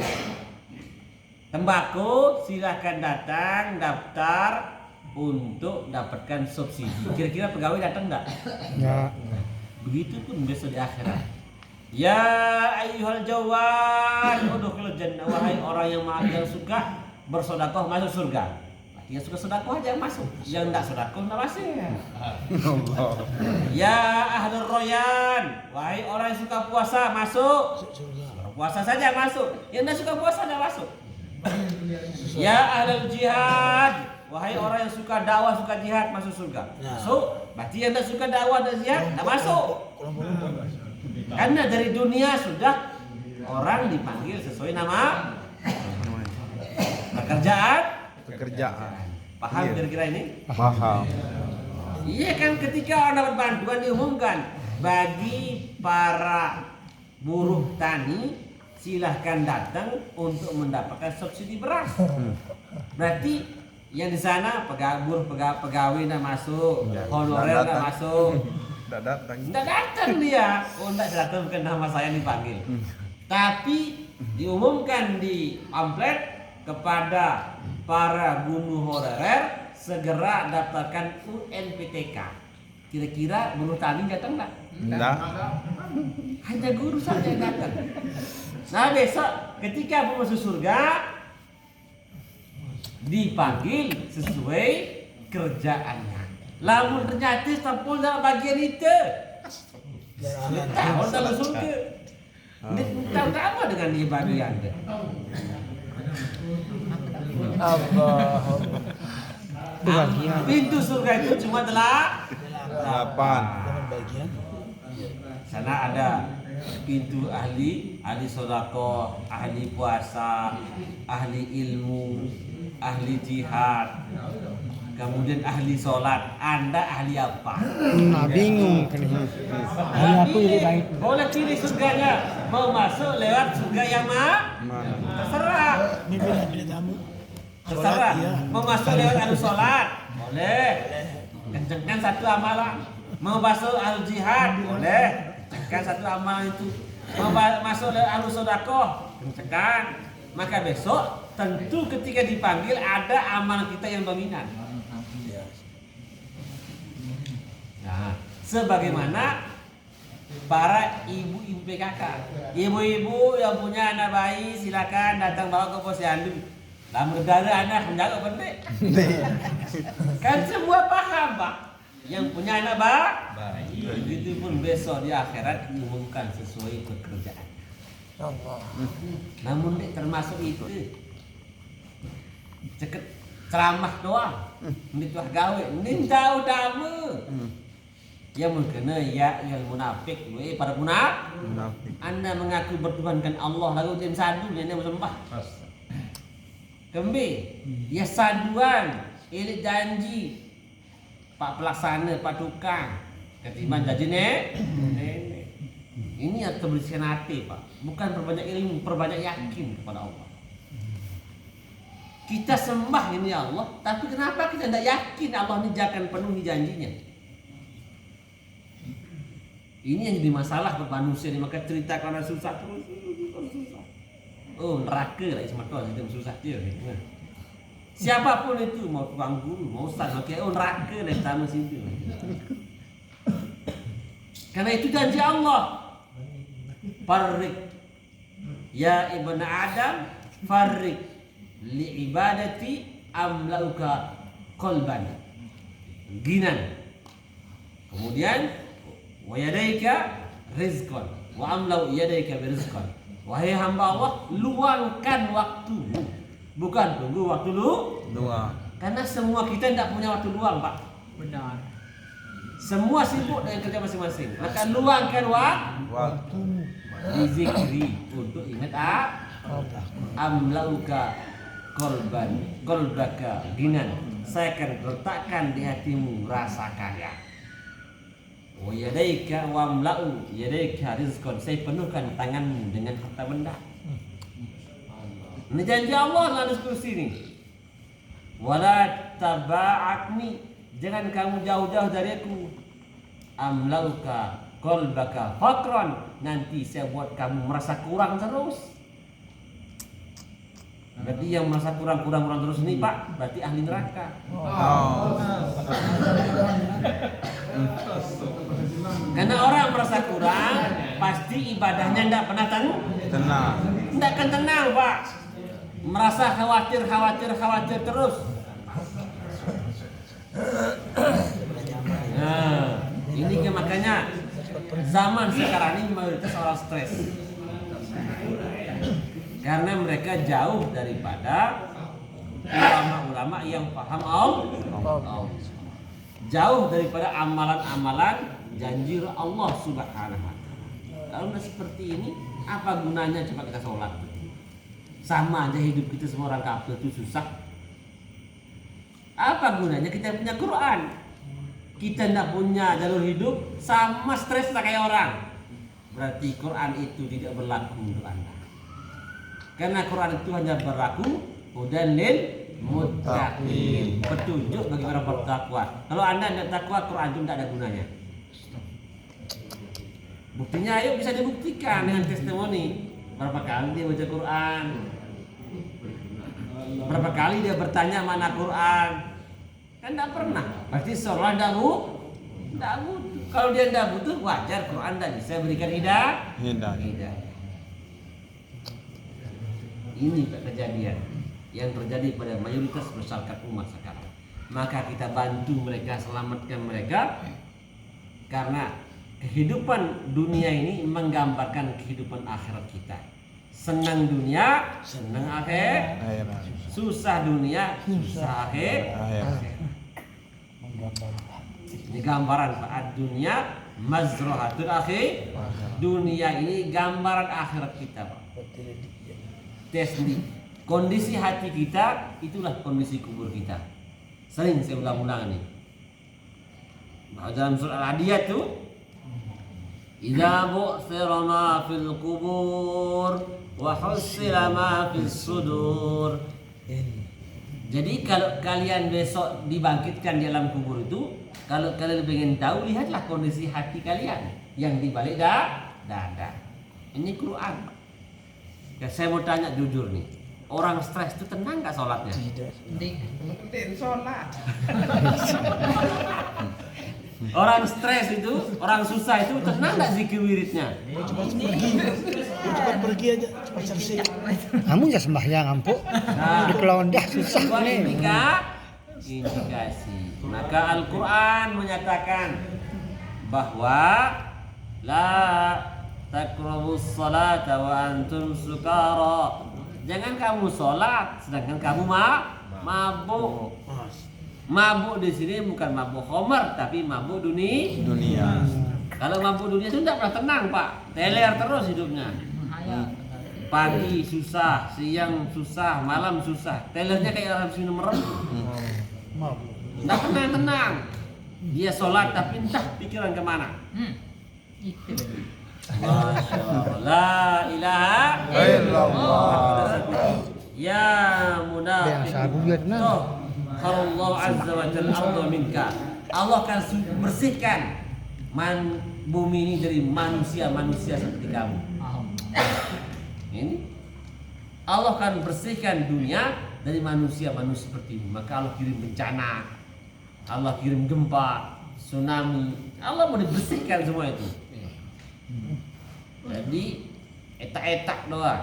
tembakau silahkan datang daftar untuk dapatkan subsidi. Kira-kira pegawai datang enggak? Ya. Begitu pun besok di akhirat. Ya ayyuhal jawan udkhulul jannah, wahai orang yang suka bersedekah masuk surga. Yang suka sedekah aja yang masuk, yang enggak sedekah enggak masuk. Ya ahlul royan, wahai orang yang suka puasa masuk. Puasa saja masuk, yang enggak suka puasa enggak masuk. Ya ahlul jihad, wahai orang yang suka dakwah, suka jihad masuk surga. Masuk. Berarti yang enggak suka dakwah dan jihad enggak masuk. Karena dari dunia sudah orang dipanggil sesuai nama pekerjaan. Paham kira-kira ini? Paham. Iya kan, ketika orang dapat bantuan diumumkan bagi para buruh tani silahkan datang untuk mendapatkan subsidi beras. Berarti yang di sana pegawai tidak masuk, honorer tidak masuk. Tidak datang dia. Oh tidak datang, bukan nama saya dipanggil. Tapi diumumkan di pamflet kepada para buruh honorer segera daftarkan UNPTK. Kira-kira buruh tani datang enggak? Enggak. Hanya guru saja yang datang. Nah besok ketika mau masuk surga dipanggil sesuai kerjaannya. Lamun ternyata tampil dalam bagian itu, tahu dalam surga. Ini tahu apa dengan dia bagian dia? Pintu surga itu cuma 8. Sana ada pintu ahli sedekah, ahli puasa, ahli ilmu, ahli jihad, kemudian ahli sholat. Anda ahli apa? Nah, bingung kan. Ahli aku jadi baik. Boleh pilih surganya. Mau masuk lewat surga yang terserah. Terserah. Mau masuk lewat ahli sholat, boleh. Kencengkan satu amalan. Mau masuk ahli jihad, boleh. Kencengkan satu amalan itu. Mau masuk lewat ahli sedekah, kencengkan. Maka besok tentu ketika dipanggil ada amalan kita yang dominan. Nah, sebagaimana para ibu-ibu PKK, ibu-ibu yang punya anak bayi silakan datang bawa ke posyandu. Lah negara anak menjaga pendek. Kan semua paham Pak. Yang punya anak bayi, begitu pun besok di akhirat diumumkan sesuai pekerjaan. Namun termasuk itu ceket ceramah doang, nituah gawe, ninta utama. Ya mungkin ya yang munafik, para munafik. Anda mengaku bertuhankan Allah lalu dia sadu dia sembah. Kembe, ya saduan, elit janji, Pak pelaksana, Pak tukang, ketimbang janji nenek. Ini yang kebersihan hati Pak, bukan perbanyak ilmu, perbanyak yakin kepada Allah. Kita sembah ini Allah, tapi kenapa kita tidak yakin Allah ini akan penuhi janjinya? Ini yang jadi masalah buat manusia nih, maka cerita karena susah terus susah. Oh neraka lah semua itu susah dia. Siapapun itu mau tukang guru, mau ustaz, oke, oh neraka lah sama situ. Karena itu janji Allah. Farrik ya ibnu Adam, farrik li ibadati amlauka qalban. Ginan. Kemudian wa yadaika rizqan wa amlau yadaika birizqan. Wahai hamba Allah, luangkan waktumu. Bukan tunggu waktu luang. Karena semua kita tidak punya waktu luang, Pak. Benar. Semua sibuk dengan kerja masing-masing. Maka luangkan waktu di zikri untuk ingat amlauka qalbaka ginan. Saya akan letakkan di hatimu rasa kaya. Wa yadaika wa amlau yadaika rizqan. Saya penuhkan tanganmu dengan harta benda. Ini janji Allah dalam diskusi ini. Wala taba'akni, jangan kamu jauh-jauh dari aku. Amlauka qalbaka faqran, nanti saya buat kamu merasa kurang terus. Berarti yang merasa kurang terus ini Pak, berarti ahli neraka. Karena orang merasa kurang, pasti ibadahnya tidak pernah tenang. Tidak akan tenang Pak. Merasa khawatir terus. Nah, ini makanya zaman sekarang ini mayoritas orang stres. Karena mereka jauh daripada ulama-ulama yang paham Allah. Jauh daripada amalan-amalan janji Allah Subhanahu wa taala. Kalau seperti ini, apa gunanya coba kita sholat? Sama aja hidup kita semua orang kafir itu susah. Apa gunanya kita punya Quran? Kita tidak punya jalur hidup, sama stres kayak orang. Berarti Quran itu tidak berlaku untuk Anda. Karena Quran itu hanya berlaku hudan lil muttaqin, petunjuk bagi orang bertakwa. Kalau Anda tidak takwa, Quran itu tidak ada gunanya. Buktinya ayo bisa dibuktikan dengan testimoni. Berapa kali dia baca Quran? Berapa kali dia bertanya mana Quran? Kan tidak pernah. Berarti seolah tidak butuh. Kalau dia tidak butuh, wajar Quran tidak bisa berikan hidayah. Ini kejadian yang terjadi pada mayoritas masyarakat umat sekarang. Maka kita bantu mereka, selamatkan mereka, karena kehidupan dunia ini menggambarkan kehidupan akhirat kita. Senang dunia, senang akhirat. Susah dunia, susah akhirat. Ini gambaran Pak. Dunia mazrohatul akhir. Dunia ini gambaran akhirat kita Pak. Tes nih. Kondisi hati kita itulah kondisi kubur kita. Sering saya ulang-ulang nih. Dalam surah Al-Adiyat tuh, idza bu'thira ma fil qubur wa husila ma fis sudur. Jadi kalau kalian besok dibangkitkan di alam kubur itu, kalau kalian ingin tahu, lihatlah kondisi hati kalian yang di balik dada. Ini Quran. Ya, saya mau tanya jujur nih, orang stres itu tenang nggak sholatnya? Penting sholat. Orang stres itu, orang susah itu tenang nggak zikir wiridnya? Cepat pergi aja, cepat selesai. Kamu ya sembahyang ampuk. Di kelondah susah Sebuah nih. indikasi. Maka Al-Quran menyatakan bahwa la taqrabus salata wa antum sukara. Jangan kamu sholat sedangkan kamu mabuk. Mabuk di sini bukan mabuk khamar tapi mabuk dunia. Kalau mabuk dunia itu tidak pernah tenang Pak, teler terus hidupnya. Pagi susah, siang susah, malam susah. Telernya kayak orang minum merem. Tidak tenang. Dia sholat tapi entah pikiran kemana. Masya Allah. La ilaha illallah. Ya munafiq. Allah azza wa jalla afdal minka. Allah akan bersihkan bumi ini dari manusia-manusia seperti kamu. Ini Allah akan bersihkan dunia dari manusia-manusia seperti ini. Maka Allah kirim bencana, Allah kirim gempa, tsunami. Allah mau dibersihkan semua itu. Jadi etak-etak doang.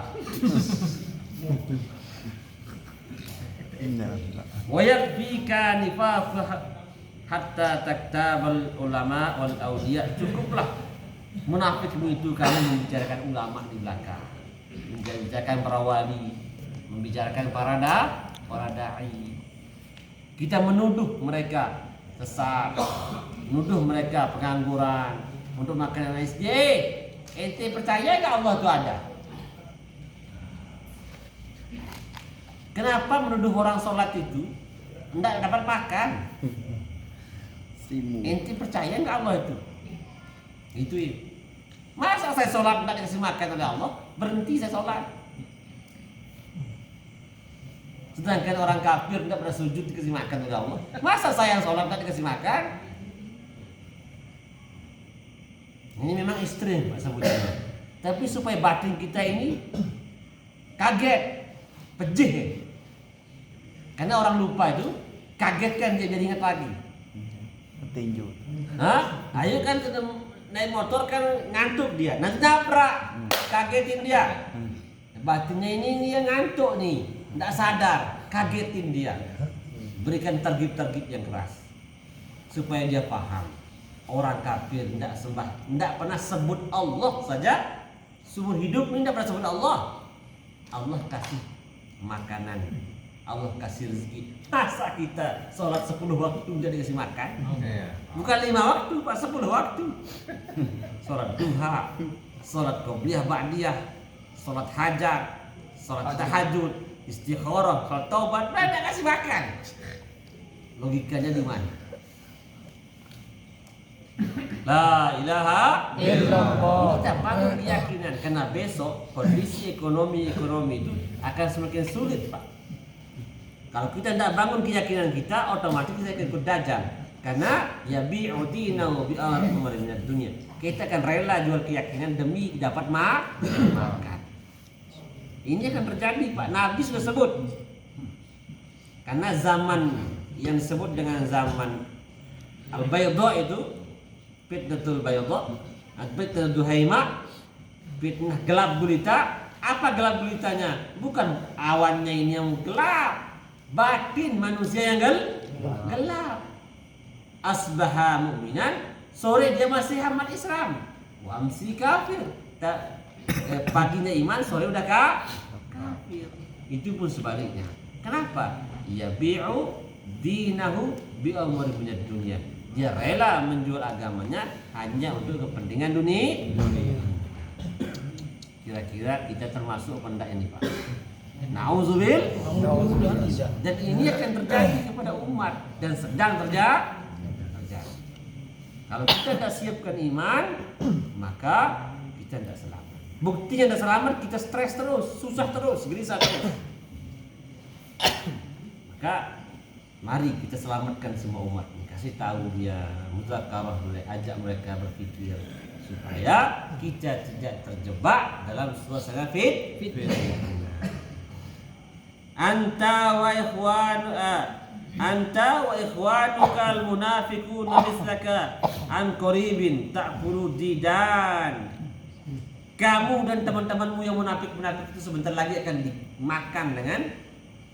Wa yakfika nifaf hatta taktabal ulama wal awliya. Cukuplah munafikmu itu kamu membicarakan ulama di belakang, membicarakan para wali, membicarakan para dai. Kita menuduh mereka sesat, menuduh mereka pengangguran untuk makan SJ. Ente percaya nggak Allah itu ada? Kenapa menuduh orang sholat itu tidak dapat makan? Ente percaya nggak Allah itu? Itu ya. Masa saya sholat tidak dikasih makan oleh Allah? Berhenti saya sholat. Sedangkan orang kafir tidak pernah sujud dikasih makan oleh Allah. Masa saya yang sholat tidak dikasih makan? Ini memang ekstrim Pak sebutnya. Tapi supaya batin kita ini kaget, pejih. Karena orang lupa itu, kaget kan dia jadi ingat lagi. Petinju. Hah? Ayo kan naik motor kan ngantuk dia, nanti nabrak, kagetin dia. Batinnya ini yang ngantuk nih, tidak sadar, kagetin dia. Berikan tergib-tergib yang keras supaya dia paham. Orang kafir tidak pernah sebut Allah saja. Seumur hidup ini tidak pernah sebut Allah. Allah kasih makanan, Allah kasih rezeki. Masa kita sholat 10 waktu jadi kasih makan? Bukan 5 waktu, Pak, 10 waktu. Sholat duha, sholat qobliyah ba'diyah, sholat hajat, sholat tahajud, istikharah, sholat taubat, tidak kasih makan. Logikanya di mana? La ilaha illallah. Kita bangun keyakinan karena besok kondisi ekonomi itu akan semakin sulit, Pak. Kalau kita tidak bangun keyakinan kita, otomatis kita akan ikut dajjal. Karena ya bi'utina wa bi'amrin minad dunya. Kita akan rela jual keyakinan demi dapat makan. Ini akan terjadi, Pak. Nabi sudah sebut. Karena zaman yang disebut dengan zaman al-bayda itu, fitnatul bayda, fitnatul duhaima, fitnah gelap gulita, Apa gelap gulitanya? Bukan awannya ini yang gelap, batin manusia yang gelap. Asbaha mu'minan, sore dia masih amat Islam, wa amsi kafir. Paginya iman, sore udah kafir. Itu pun sebaliknya. Kenapa? Ya bi'u dinahu bi'amri minad dunya. Dia rela menjual agamanya hanya untuk kepentingan dunia. Kira-kira kita termasuk apa enggak ini, Pak? Nauzubil. Dan ini akan terjadi kepada umat dan sedang terjadi. Kalau kita tidak siapkan iman, maka kita tidak selamat. Buktinya tidak selamat, kita stres terus, susah terus, gelisah terus. Maka mari kita selamatkan semua umat. Kasih tahu dia, mudzakarah, ajak mereka berpikir supaya kita tidak terjebak dalam suasana fitnah. Anta wa ikhwanuka al-munafiquna mislaka an qaribin ta'kulu didan. Kamu dan teman-temanmu yang munafik itu sebentar lagi akan dimakan dengan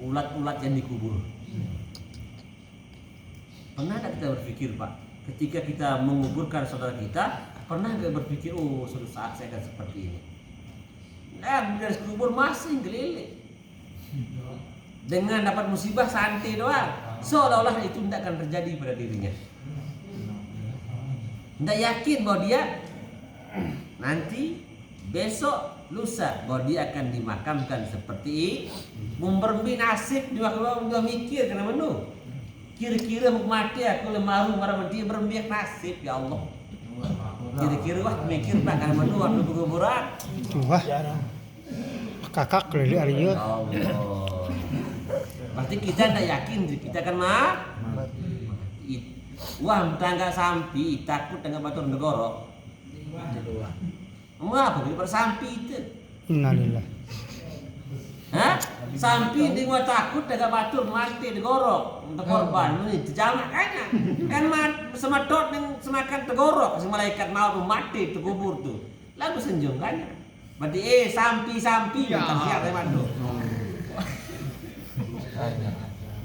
ulat-ulat yang dikubur. Pernah tidak kita berpikir, Pak, ketika kita menguburkan saudara kita, pernah nggak berpikir, oh suatu saat saya akan seperti ini? Nah, dari kubur masih keliling. Dengan dapat musibah santai doang, seolah-olah itu tidak akan terjadi pada dirinya. Tidak yakin bahwa dia nanti, besok, lusa bahwa dia akan dimakamkan seperti mempermi nasib di waktu dia mikir karena menu. Kira-kira mau mati aku lemaru marah dia berbiak nasib, ya Allah. Kira-kira wah mikir Pak karena menu waktu berkuburan. Wah. Kakak lili Arya. Allah. Berarti kita tidak yakin kita akan mati. Wah, tangga sampi takut dengan batur negoro. Apa daripada sampi itu? Innalillah. Hah? Sampi dia takut dengan batur mati negoro untuk korban. Ini terjamak kan sematot dengan semakan tegorok si malaikat mau mati terkubur tuh. Lalu senjung kan? Berarti sampi bukan siap teman tuh.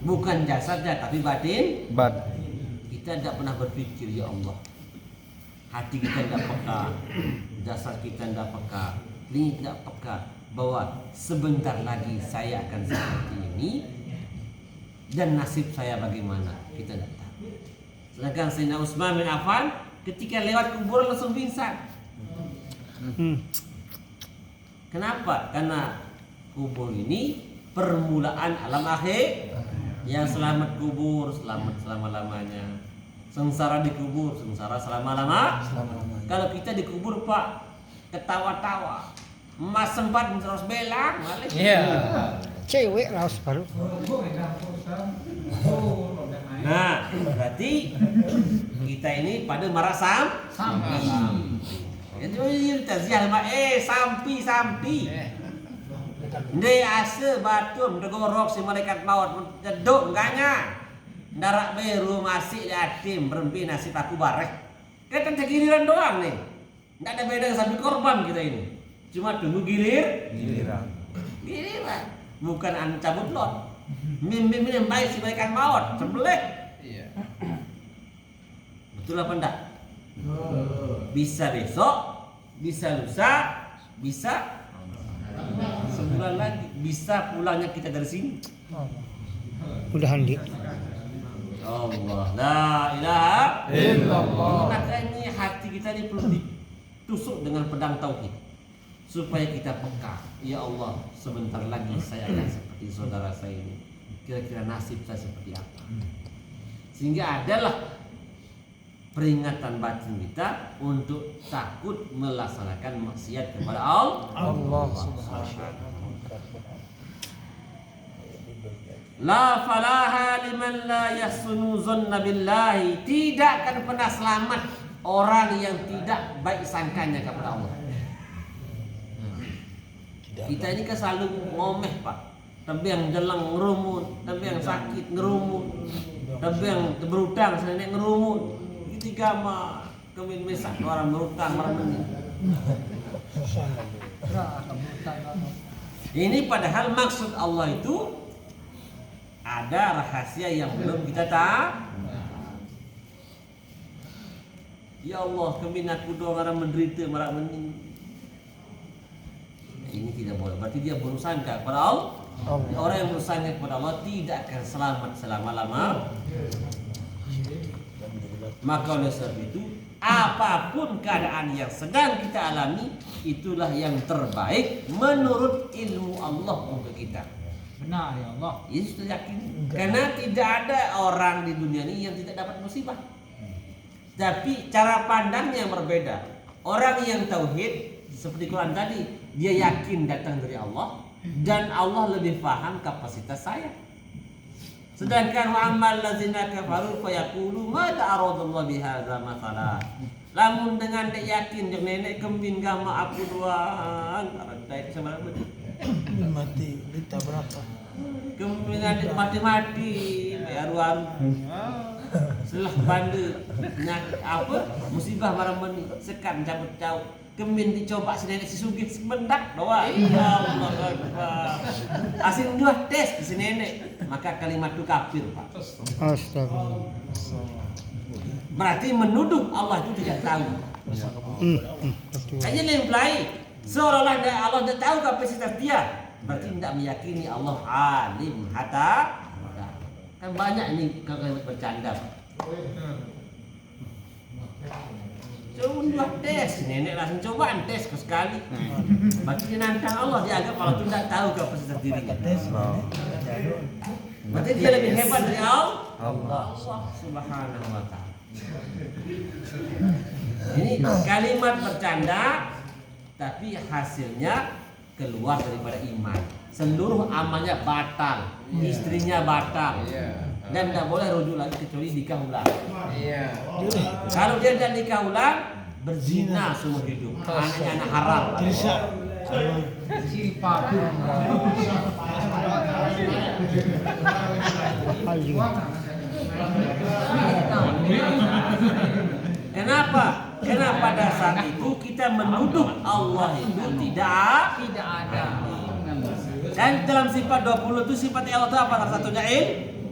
Bukan jasadnya tapi batin. Kita tidak pernah berpikir, ya Allah, hati kita tidak peka, jasad kita tidak peka, telinga tidak peka bahwa sebentar lagi saya akan seperti ini dan nasib saya bagaimana, kita tidak tahu. Sedangkan Sayyidina Utsman bin Affan ketika lewat kuburan langsung pingsan. Kenapa? Karena kubur ini permulaan alam akhir. Yang selamat kubur, selamat selama-lamanya. Sengsara dikubur, sengsara selama-lama. Kalau kita dikubur, Pak, ketawa-tawa, emas sempat terus belang, malah. Cewek raus baru. Nah, berarti kita ini pada marah sampi. Jadi taziah sampi. Ndai ase batu mendegorok si malaikat maut jeduk enggaknya. Darak beru masih yatim berempi nasib aku barek. Kita kan giliran doang nih. Enggak ada beda sampai korban kita ini. Cuma tunggu giliran. Bukan cabut lot. Mimpi yang baik si malaikat maut sembelih. Iya. Betul apa enggak? Bisa besok, bisa lusa, bisa sebulan lagi, bisa pulangnya kita dari sini. Mudahan di. Allah, la ilaha illallah. Maka ini hati kita ini perlu ditusuk dengan pedang tauhid supaya kita peka. Ya Allah, sebentar lagi saya akan seperti saudara saya ini. Kira-kira nasib saya seperti apa? Sehingga adalah peringatan batin kita untuk takut melaksanakan maksiat kepada Allah Subhanahu. La falaha liman la yahsunu zanna billahi. Tidak akan pernah selamat orang yang tidak baik sangkanya kepada Allah. Kita ini kan selalu ngomeh, Pak. Tapi yang jelang ngerumun, tapi yang sakit ngerumun, tapi yang berutang senenek ngerumun. Tiga mah kemin mesak orang berutang orang ini. Ini padahal maksud Allah itu ada rahasia yang belum kita tahu. Ya Allah, kami aku doa orang menderita, marah mening. Ini tidak boleh. Berarti dia bersangka kepada Allah. Orang yang bersangka kepada Allah tidak akan selamat selama-lama. Maka oleh sebab itu, apapun keadaan yang sedang kita alami, itulah yang terbaik menurut ilmu Allah untuk kita. Benar ya Allah. Ini sudah yakin. Karena tidak ada orang di dunia ini yang tidak dapat musibah. Tapi cara pandangnya yang berbeda. Orang yang tauhid seperti Quran tadi, dia yakin datang dari Allah dan Allah lebih paham kapasitas saya. Sedangkan wa ammal ladzina kafaru fa yaqulu ma ta'aradallahu bihadza mathalan. Lamun dengan dia yakin jeung nenek kembin gama aku doang, ada sama betul. Mati ditabrak. Kemungkinan mati-mati, baru-baru. Setelah bandu apa musibah marah meni sekan cabut jauh kemin dicoba si nenek si sugih semendak doa ya Allah Akbar asin dua tes si nenek maka kalimat itu kafir Pak. Astagfirullah. Berarti menuduh Allah itu tidak tahu. Betul. Hanya lain seolah-olah Allah tidak tahu kapasitas dia. Berarti tidak meyakini Allah alim hatta. Kan banyak ini kalimat bercanda. Coba tes, nenek langsung coba tes sekali. Berarti dia nantang Allah, dia anggap kalau tidak tahu kapasitas dirinya. Berarti dia lebih hebat dari Allah Subhanahu wa ta'ala. Ini kalimat bercanda, tapi hasilnya keluar daripada iman. Seluruh amalnya batal, istrinya batal, dan tidak boleh rujuk lagi kecuali nikah ulang. Kalau dia tidak nikah ulang, berzina seumur hidup, anaknya anak haram. Kenapa? Karena pada saat itu kita menuduh Allah itu tidak ada. Dan dalam sifat 20 itu sifat Allah itu apa? Salah satunya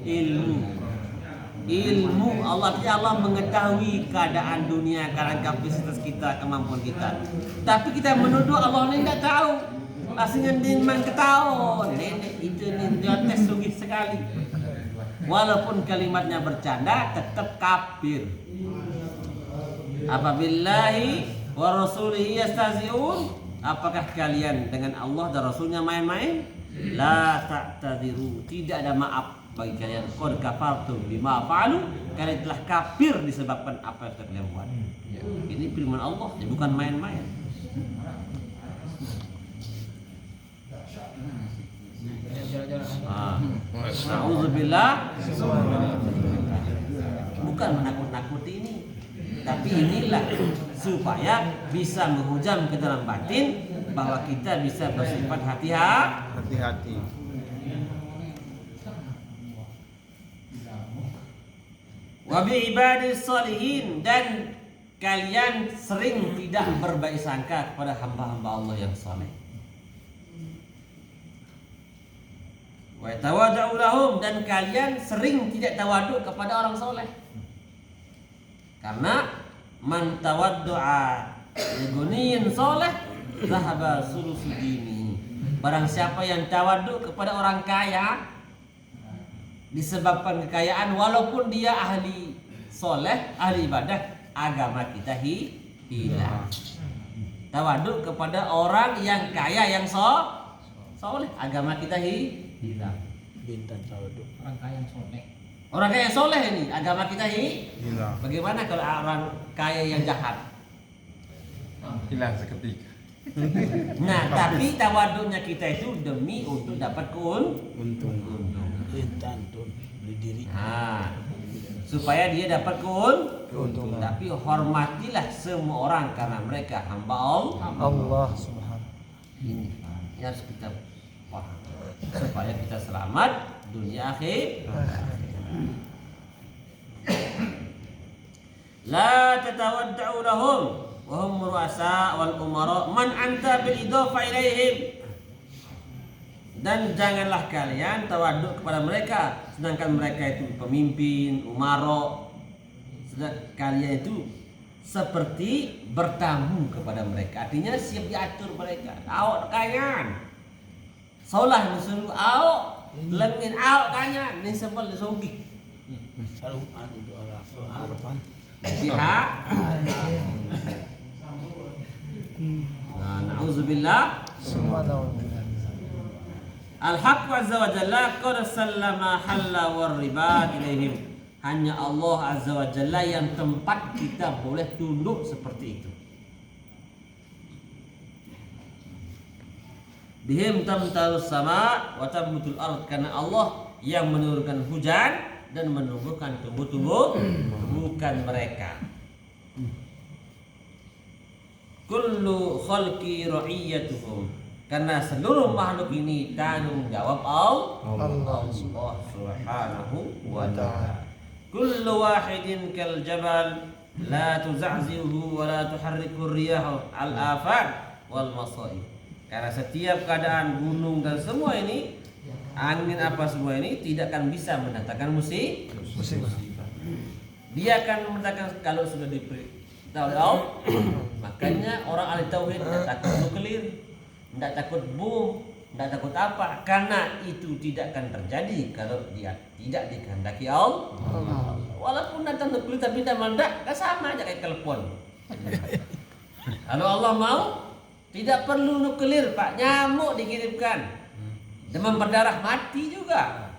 ilmu Allah. Allah mengetahui keadaan dunia, keadaan kapasitas kita, kemampuan kita. Tapi kita menuduh Allah ini tidak tahu. Aslinya dia memang ketahuan. Nenek itu tes sugih sekali. Walaupun kalimatnya bercanda, tetap kafir. Apabillahi wa rasulihi yastazi'un. Apakah kalian dengan Allah dan Rasulnya main-main? La ta'tadiru. Tidak ada maaf bagi kalian. Qad kafartum bima fa'alu. Kalian telah kafir disebabkan apa yang telah kalian buat. Ini firman Allah, bukan main-main. Na'udzubillah. Bukan menakut-nakuti ini, tapi inilah supaya bisa menghujam ke dalam batin bahwa kita bisa bersifat hati-hati. Wa bi ibadis sholihin, dan kalian sering tidak berbaik sangka kepada hamba-hamba Allah yang saleh. Wa tawada'u lahum, dan kalian sering tidak tawaduk kepada orang soleh. Karena man tawaddu'a liguniyin soleh zahaba sulusu dini. Barang siapa yang tawaduk kepada orang kaya disebabkan kekayaan, walaupun dia ahli soleh, ahli ibadah, agama kita hilang. Tawaduk kepada orang yang kaya yang soleh, agama kita hilang. Bintang tawaduk. Orang kaya yang soleh. Orang kaya yang soleh ini agama kita Hilang. Bagaimana kalau orang kaya yang jahat? Hilang seketika. Nah, tapi tawaduknya kita itu demi untuk dapat Untung. Bintang tuh beli diri. Nah, supaya dia dapat keuntungan. Tapi hormatilah semua orang karena mereka hamba Allah subhanahu. Ini harus kita paham supaya kita selamat dunia akhir. La tatawadda'u lahum, wa hum ru'asa wal umara man anta bil idhafa ilaihim. Dan janganlah kalian tawaduk kepada mereka sedangkan mereka itu pemimpin, umara. Sedangkan kalian itu seperti bertamu kepada mereka. Artinya siap diatur mereka. Awak kanyan. Saulah musuh awak lengin awak kanyan ni sebal sogi. Selalu anu doa harapan. Pihak. Nah, na'udzubillah. Al-Haqq azza wa jalla qad sallama halla war riba ilaihim. Hanya Allah azza wa jalla yang tempat kita boleh tunduk seperti itu. Bihim tamtarus sama wa tambutul ard, karena Allah yang menurunkan hujan dan menumbuhkan tumbuh-tumbuh, bukan mereka. Kullu khalqi ra'iyatuhum, karena seluruh makhluk ini tanggung jawab Allah subhanahu wa ta'ala. Kullu wahidin kal jabal la tuza'zihu wa la tuharriku riyah al-afat wal masaib. Karena setiap keadaan gunung dan semua ini, angin apa semua ini tidak akan bisa mendatangkan musibah. Dia akan mendatangkan kalau sudah diberitahu. Makanya orang ahli tauhid tidak takut nuklir, tidak takut bom, tidak takut apa, karena itu tidak akan terjadi kalau dia tidak dikehendaki Allah. Walaupun datang nuklir tapi tidak meledak, kan sama aja kayak telepon. Kalau Allah mau, tidak perlu nuklir, Pak, nyamuk dikirimkan, demam berdarah mati juga.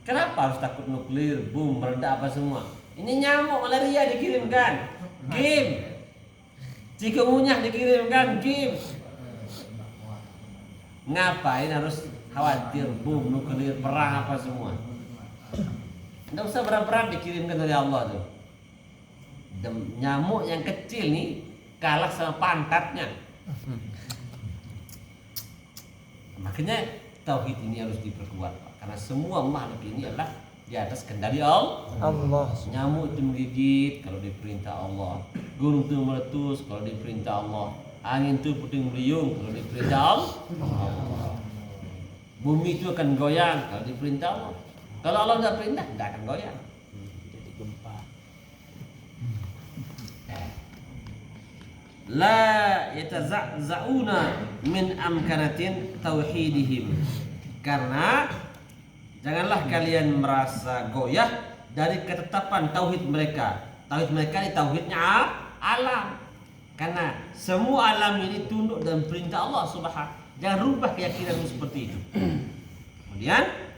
Kenapa harus takut nuklir, bom, meledak apa semua? Ini nyamuk malaria dikirimkan, game, cikungunya dikirimkan, game. Ngapain harus khawatir bom, nuklir, perang apa semua? Tidak usah berat-berat dikirimkan dari Allah tuh. Nyamuk yang kecil nih kalah sama pantatnya. Makanya tauhid ini harus diperkuat, Pak. Karena semua makhluk ini adalah di atas kendali Allah. Nyamuk itu menggigit kalau diperintah Allah, gunung itu meletus kalau diperintah Allah, angin itu puting beliung kalau diperintah Allah. Bumi itu akan goyang kalau diperintah Allah. Kalau Allah tidak perintah, tidak akan goyang. Jadi gempa. La yataza'zauna min amkanatin tauhidihim. Karena janganlah kalian merasa goyah dari ketetapan tauhid mereka. Tauhid mereka ini tauhidnya alam. Karena semua alam ini tunduk dan perintah Allah Subhanahu. Jangan rubah keyakinanmu seperti itu. Kemudian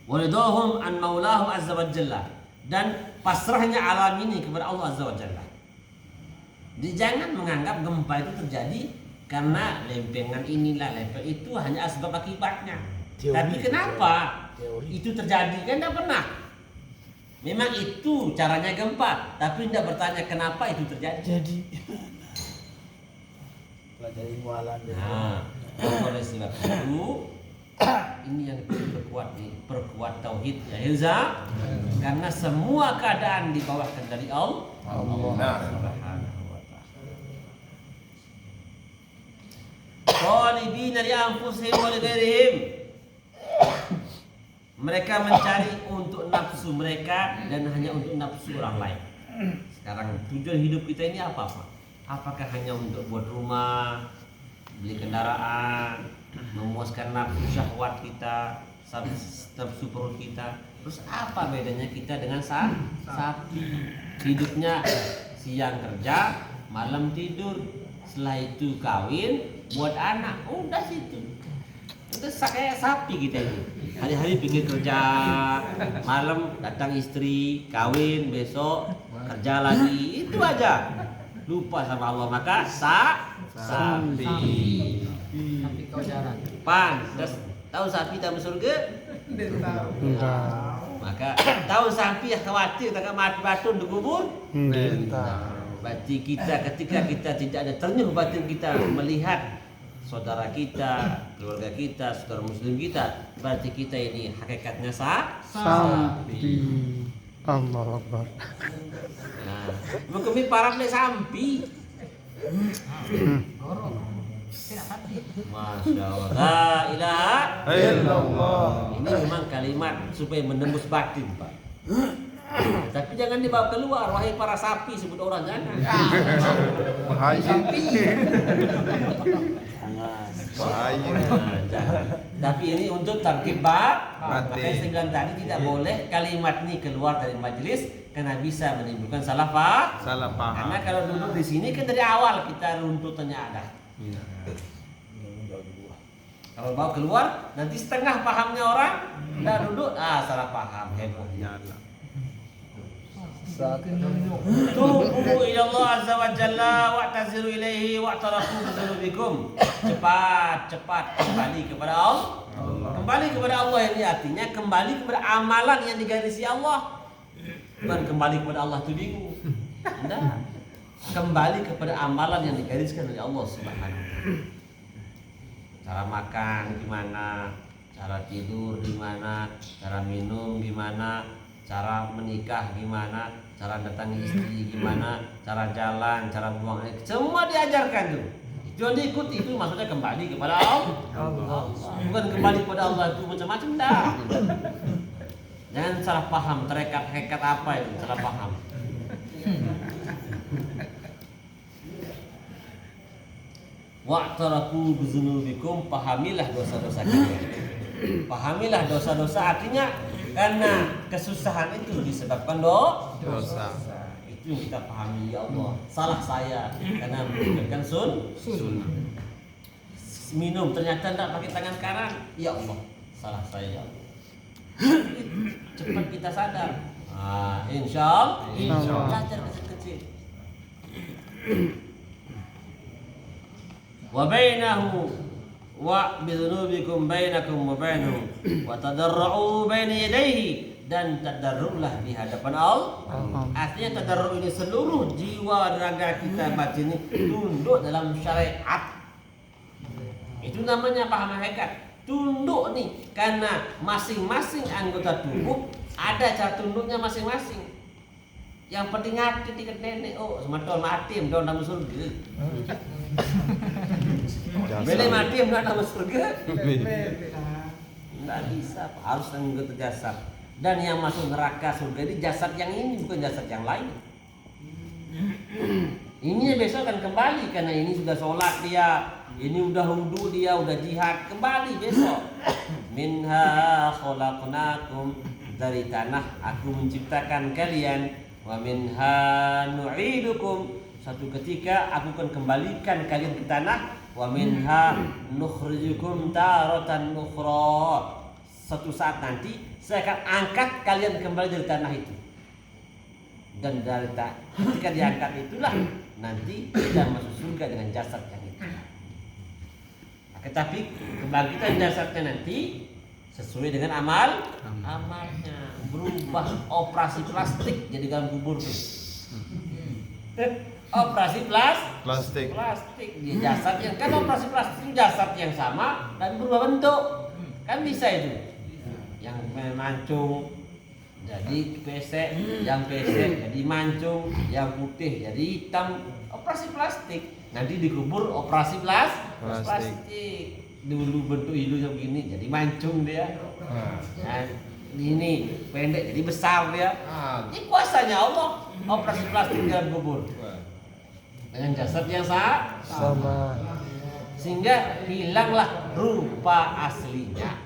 waridahum an maulahu azza wa jalla, dan pasrahnya alam ini kepada Allah azza wa jalla. Jadi jangan menganggap gempa itu terjadi karena lempengan inilah, lempeng itu hanya sebab akibatnya. Teori. Tapi kenapa Teori. itu terjadi? Kan tidak pernah. Memang itu caranya gempa, tapi tidak bertanya kenapa itu terjadi. Jadi pelajari mualan. Nah, oleh sebab itu ini yang diperkuat nih, perkuat tauhid ya Hilza. Karena semua keadaan di bawah kendali Allah. Qalibina li anfusihim wa li ghairihim. Mereka mencari untuk nafsu mereka dan hanya untuk nafsu orang lain. Sekarang tujuan hidup kita ini apa, Pak? Apakah hanya untuk buat rumah, beli kendaraan, memuaskan nafsu syahwat kita, nafsu perut kita? Terus apa bedanya kita dengan sapi? Hidupnya siang kerja, malam tidur, setelah itu kawin, buat anak, udah situ. Itu kayak sapi kita ini. Hari-hari pergi kerja, malam datang istri, kawin, besok kerja lagi, itu aja. Lupa sama Allah, maka sapi. Tapi kau jalan. Pantas tahu sapi dalam surga? Tidak. Maka tahu sapi yang khawatir tak mati batun di kubur? Berarti kita ketika kita tidak ada ternyuh batin kita melihat saudara kita, keluarga kita, saudara muslim kita, berarti kita ini hakikatnya sapi. Allahu Akbar. Nah, mengkemi parab nek sampi. Masya Allah. La ilaha illallah. Ini memang kalimat supaya menembus batin, Pak. Tapi jangan dibawa keluar, wahai para sapi, sebut orang jangan. Bahaya. Sapi. Bahaya. Nah, jangan. Tapi ini untuk tarkib bab. Batin. Makanya saya bilang tadi tidak boleh kalimat ini keluar dari majelis karena bisa menimbulkan salah paham. Salah paham. Karena kalau duduk di sini kan dari awal kita runtutannya ada. Iya. Kalau bawa keluar nanti setengah pahamnya orang udah duduk salah paham heboh. Nyala. Tubu ila Allah azza wa jalla wa taziru ilaihi wa tarafu dzunubikum. Cepat kembali kepada Allah. Kembali kepada Allah ini artinya kembali kepada amalan yang digarisi Allah. Bukan kembali kepada Allah itu bingung. Enggak. Kembali kepada amalan yang digariskan oleh Allah Subhanahu wa taala. Cara makan gimana, cara tidur gimana, cara minum gimana, cara menikah gimana, cara datangi istri gimana, cara jalan, cara buang air, semua diajarkan tuh. Jangan diikuti, itu maksudnya kembali kepada Allah. Bukan kembali kepada Allah itu macam-macam dah. Jangan salah paham, terekat apa itu salah paham. Wa'tarafu bizunubikum, pahamilah dosa-dosa kalian. Pahamilah dosa-dosa artinya karena kesusahan itu disebabkan dosa. Itu yang kita pahami, ya Allah. Salah saya karena meninggalkan sunnah. Minum ternyata tidak pakai tangan kanan, ya Allah. Salah saya, ya Allah. Cepat kita sadar. Insya Allah. Belajar kecil-kecil. Wa bainahu wa bidzunubikum bainakum wa bainahu wa tadarra'u baina yadayhi, dan tadarru'lah di hadapan Allah. Artinya tadarru' ini seluruh jiwa raga kita batin ini tunduk dalam syariat. Itu namanya paham hakikat. Tunduk nih karena masing-masing anggota tubuh ada cara tunduknya masing-masing. Yang penting hati tiket nenek, sematol mati, mudah dalam surga. Boleh mati, mudah dalam surga. Tidak bisa, harus anggota jasad. Dan yang masuk neraka surga ini jasad yang ini, bukan jasad yang lain. Ini besok akan kembali karena ini sudah sholat dia, ini udah wudu dia, udah jihad, kembali besok. Minha khalaqnakum, dari tanah aku menciptakan kalian. Wa minha nu'idukum, satu ketika aku akan kembalikan kalian ke tanah. Wa minha nukhrijukum taratan ukhra, satu saat nanti saya akan angkat kalian kembali dari tanah itu. Dan dari ketika diangkat itulah nanti kita masuk surga dengan jasad yang itu. Tetapi kebangkitan jasadnya nanti sesuai dengan amalnya. Berubah operasi plastik jadi dalam kubur tuh. Operasi plastik. Dia jasad yang kan operasi plastik jasad yang sama dan berubah bentuk. Kan bisa itu. Yang mancung jadi pesek, yang pesek jadi mancung, yang putih jadi hitam. Operasi plastik. Nanti dikubur operasi plastik. Dulu bentuk hidungnya begini jadi mancung dia. Nah, ini pendek jadi besar dia. Ini kuasanya Allah. Operasi plastik dalam kubur dengan jasad yang sama. Sehingga hilanglah rupa aslinya.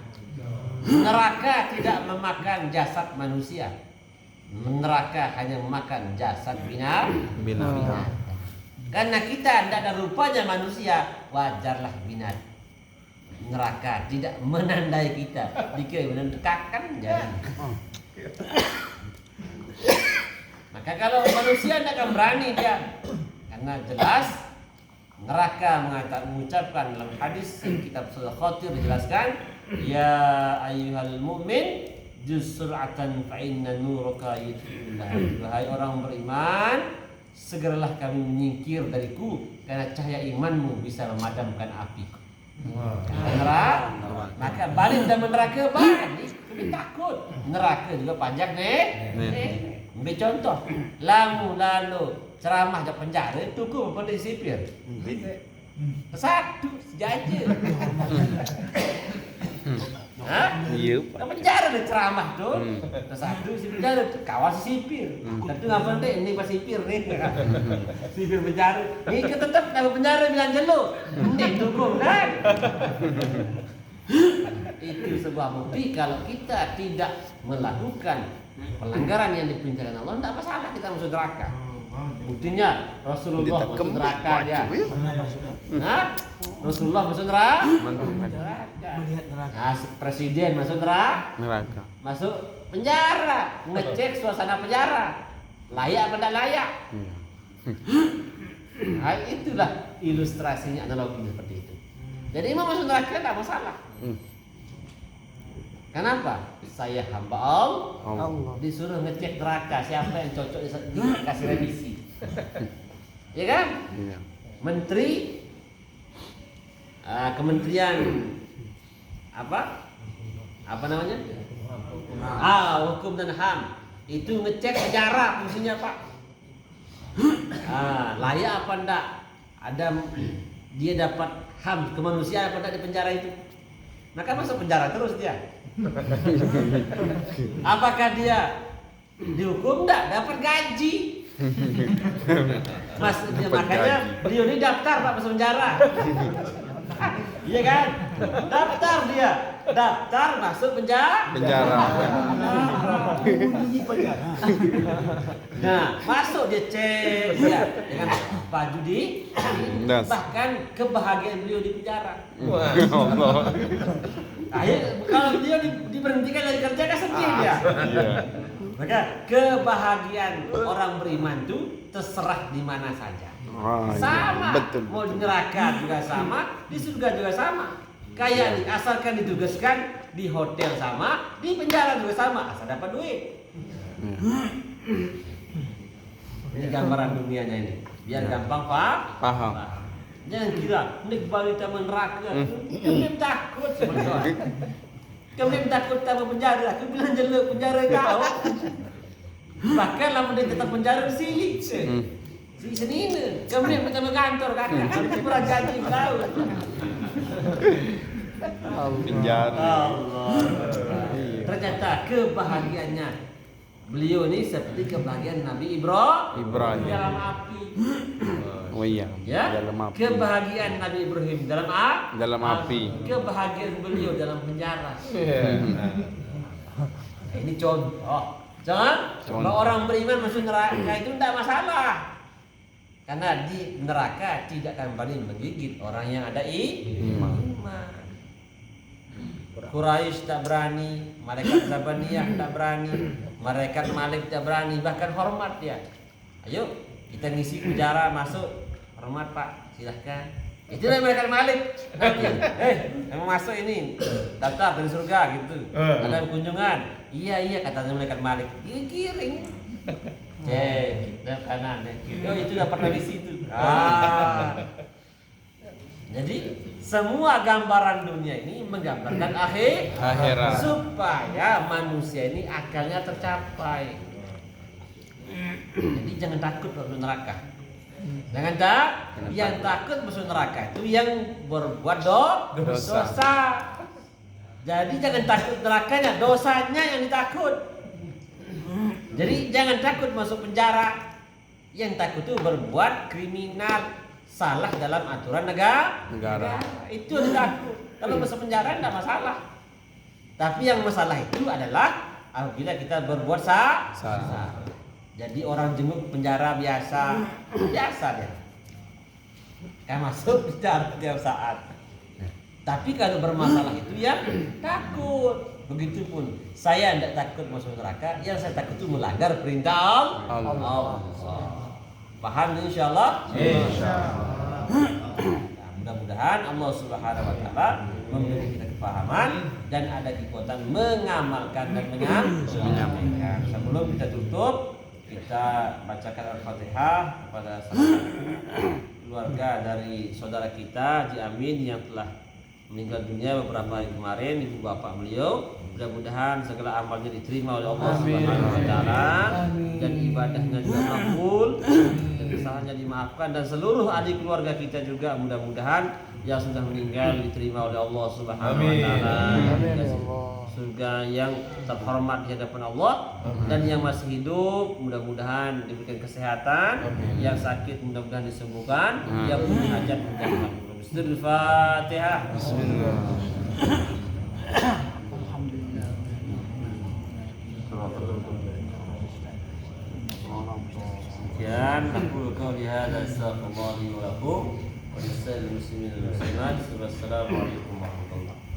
Neraka tidak memakan jasad manusia. Neraka hanya memakan jasad binatang. Karena kita tidak ada rupanya manusia, wajarlah binatang. Neraka tidak menandai kita, dikira menendekakan jadi. Maka kalau manusia tidak akan berani dia, karena jelas neraka mengucapkan dalam hadis kitab Surah Khatir dijelaskan, ya ayyuhal mu'min jusra'atan fa inna nuraka yudhillah. Wahai orang beriman, segeralah kami menyingkir dariku karena cahaya imanmu bisa memadamkan apiku. Neraka, maka balik dan neraka balik Dia takut. Neraka juga panjang nih. Ambil contoh, lalu ceramah di penjara tuku pada sipir. Satu saja. Hah? Iya. Di penjara ada ceramah tuh. Satu si penjara tuh kawas sipir. Tentu ngapa deh ini pas sipir nih. Sipir penjara. Ini tetap kalau penjara bilang jelo. Ini dukung kan? Itu sebuah bukti kalau kita tidak melakukan pelanggaran yang diperintahkan Allah, tidak masalah kita masuk neraka. Buktinya Rasulullah masuk neraka dia. Hah? Rasulullah masuk neraka. Nah, presiden masuk neraka. Masuk penjara, ngecek suasana penjara. Layak apa tidak layak? Nah, itulah ilustrasinya, analoginya seperti itu. Jadi imam masuk neraka tidak masalah. Kenapa? Saya hamba Allah disuruh ngecek neraka siapa yang cocok dikasih revisi. Ya kan? Iya. Menteri Kementerian apa namanya? Hukum dan HAM itu ngecek penjara fungsinya Pak. Layak apa enggak? Dia dapat HAM kemanusiaan apa enggak di penjara itu? Maka masuk penjara terus dia. Apakah dia dihukum enggak? Dapat gaji. Makanya beliau ini daftar Pak masuk penjara. Iya kan? Daftar dia. Daftar masuk penjara. Nah, masuk dia cek dia dengan baju di bahkan kebahagiaan beliau di penjara. Allah. Kalau dia diberhentikan dari kerja kan sedih dia. Maka kebahagiaan orang beriman itu terserah di mana saja. Sama. Betul. Mau di neraka juga sama, di surga juga sama. Kayak nih, asalkan ditugaskan di hotel sama, di penjara juga sama, asal dapat duit. Ini gambaran dunianya ini, biar gampang paham. Jangan kira nek balik taman neraka, kamu takut sama Tuhan. Kamu takut sama penjara, aku bilang jelek penjara kau. Bahkan lama dia tetap penjara sih. Si senine, kamu yang pertama kantor kakak, kamu kurang gaji tahu. Penjara. Allah. Ternyata kebahagiaannya beliau ini seperti kebahagiaan Nabi Ibrahim dalam api. Oh iya. Ya. Dalam api. Kebahagiaan Nabi Ibrahim dalam api. Kebahagiaan beliau dalam penjara. Ini contoh. Kalau orang beriman masuk neraka itu tidak masalah. Karena di neraka tidak akan paling menggigit orang yang ada iman. Quraisy tak berani, malaikat Zabaniyah tak berani, malaikat Malik tak berani, bahkan hormat dia. Ayo kita ngisi penjara masuk, hormat Pak, silahkan. Itulah malaikat Malik. Yang masuk ini daftar dari surga gitu. Ada kunjungan. Iya kata malaikat Malik. Kiring. Cek kita kanan dan kiri. Oh itu dapat dari situ. Jadi semua gambaran dunia ini menggambarkan akhirat supaya manusia ini akalnya tercapai. Jadi jangan takut masuk neraka. Jangan yang takut masuk neraka itu yang berbuat dosa. Jadi jangan takut nerakanya, dosanya yang ditakut. Jadi jangan takut masuk penjara. Yang takut itu berbuat kriminal, salah dalam aturan negara. Itu yang takut. Kalau masuk penjara tidak masalah. Tapi yang masalah itu adalah apabila kita berbuat salah. Jadi orang jenguk penjara biasa dia. Kan masuk penjara tiap saat. Tapi kalau bermasalah itu ya takut. Begitupun saya tidak takut masuk neraka, yang saya takut itu melanggar perintah Allah. Paham insyaallah? Insyaallah. Mudah-mudahan Allah Subhanahu wa taala memberi kita kepahaman dan ada kekuatan mengamalkan dan menyampaikan. Sebelum kita tutup, kita bacakan Al-Fatihah kepada salah satu keluarga dari saudara kita Haji Amin yang telah meninggal dunia beberapa hari kemarin, ibu bapak beliau. Mudah-mudahan segala amalnya diterima oleh Allah Subhanahu wa taala dan ibadahnya juga makbul dan kesalahannya dimaafkan, dan seluruh adik keluarga kita juga mudah-mudahan yang sudah meninggal diterima oleh Allah Subhanahu wa taala. Surga yang terhormat di hadapan Allah. Dan yang masih hidup mudah-mudahan diberikan kesehatan, yang sakit mudah-mudahan disembuhkan, yang punya hajat mudah-mudahan makbul. Bismillahirrahmanirrahim. Bismillah. Sekian aku qauli hadza astaghfirullah li wa lakum wa lisa'il muslimin wal muslimat. Wassalamualaikum warahmatullahi wabarakatuh.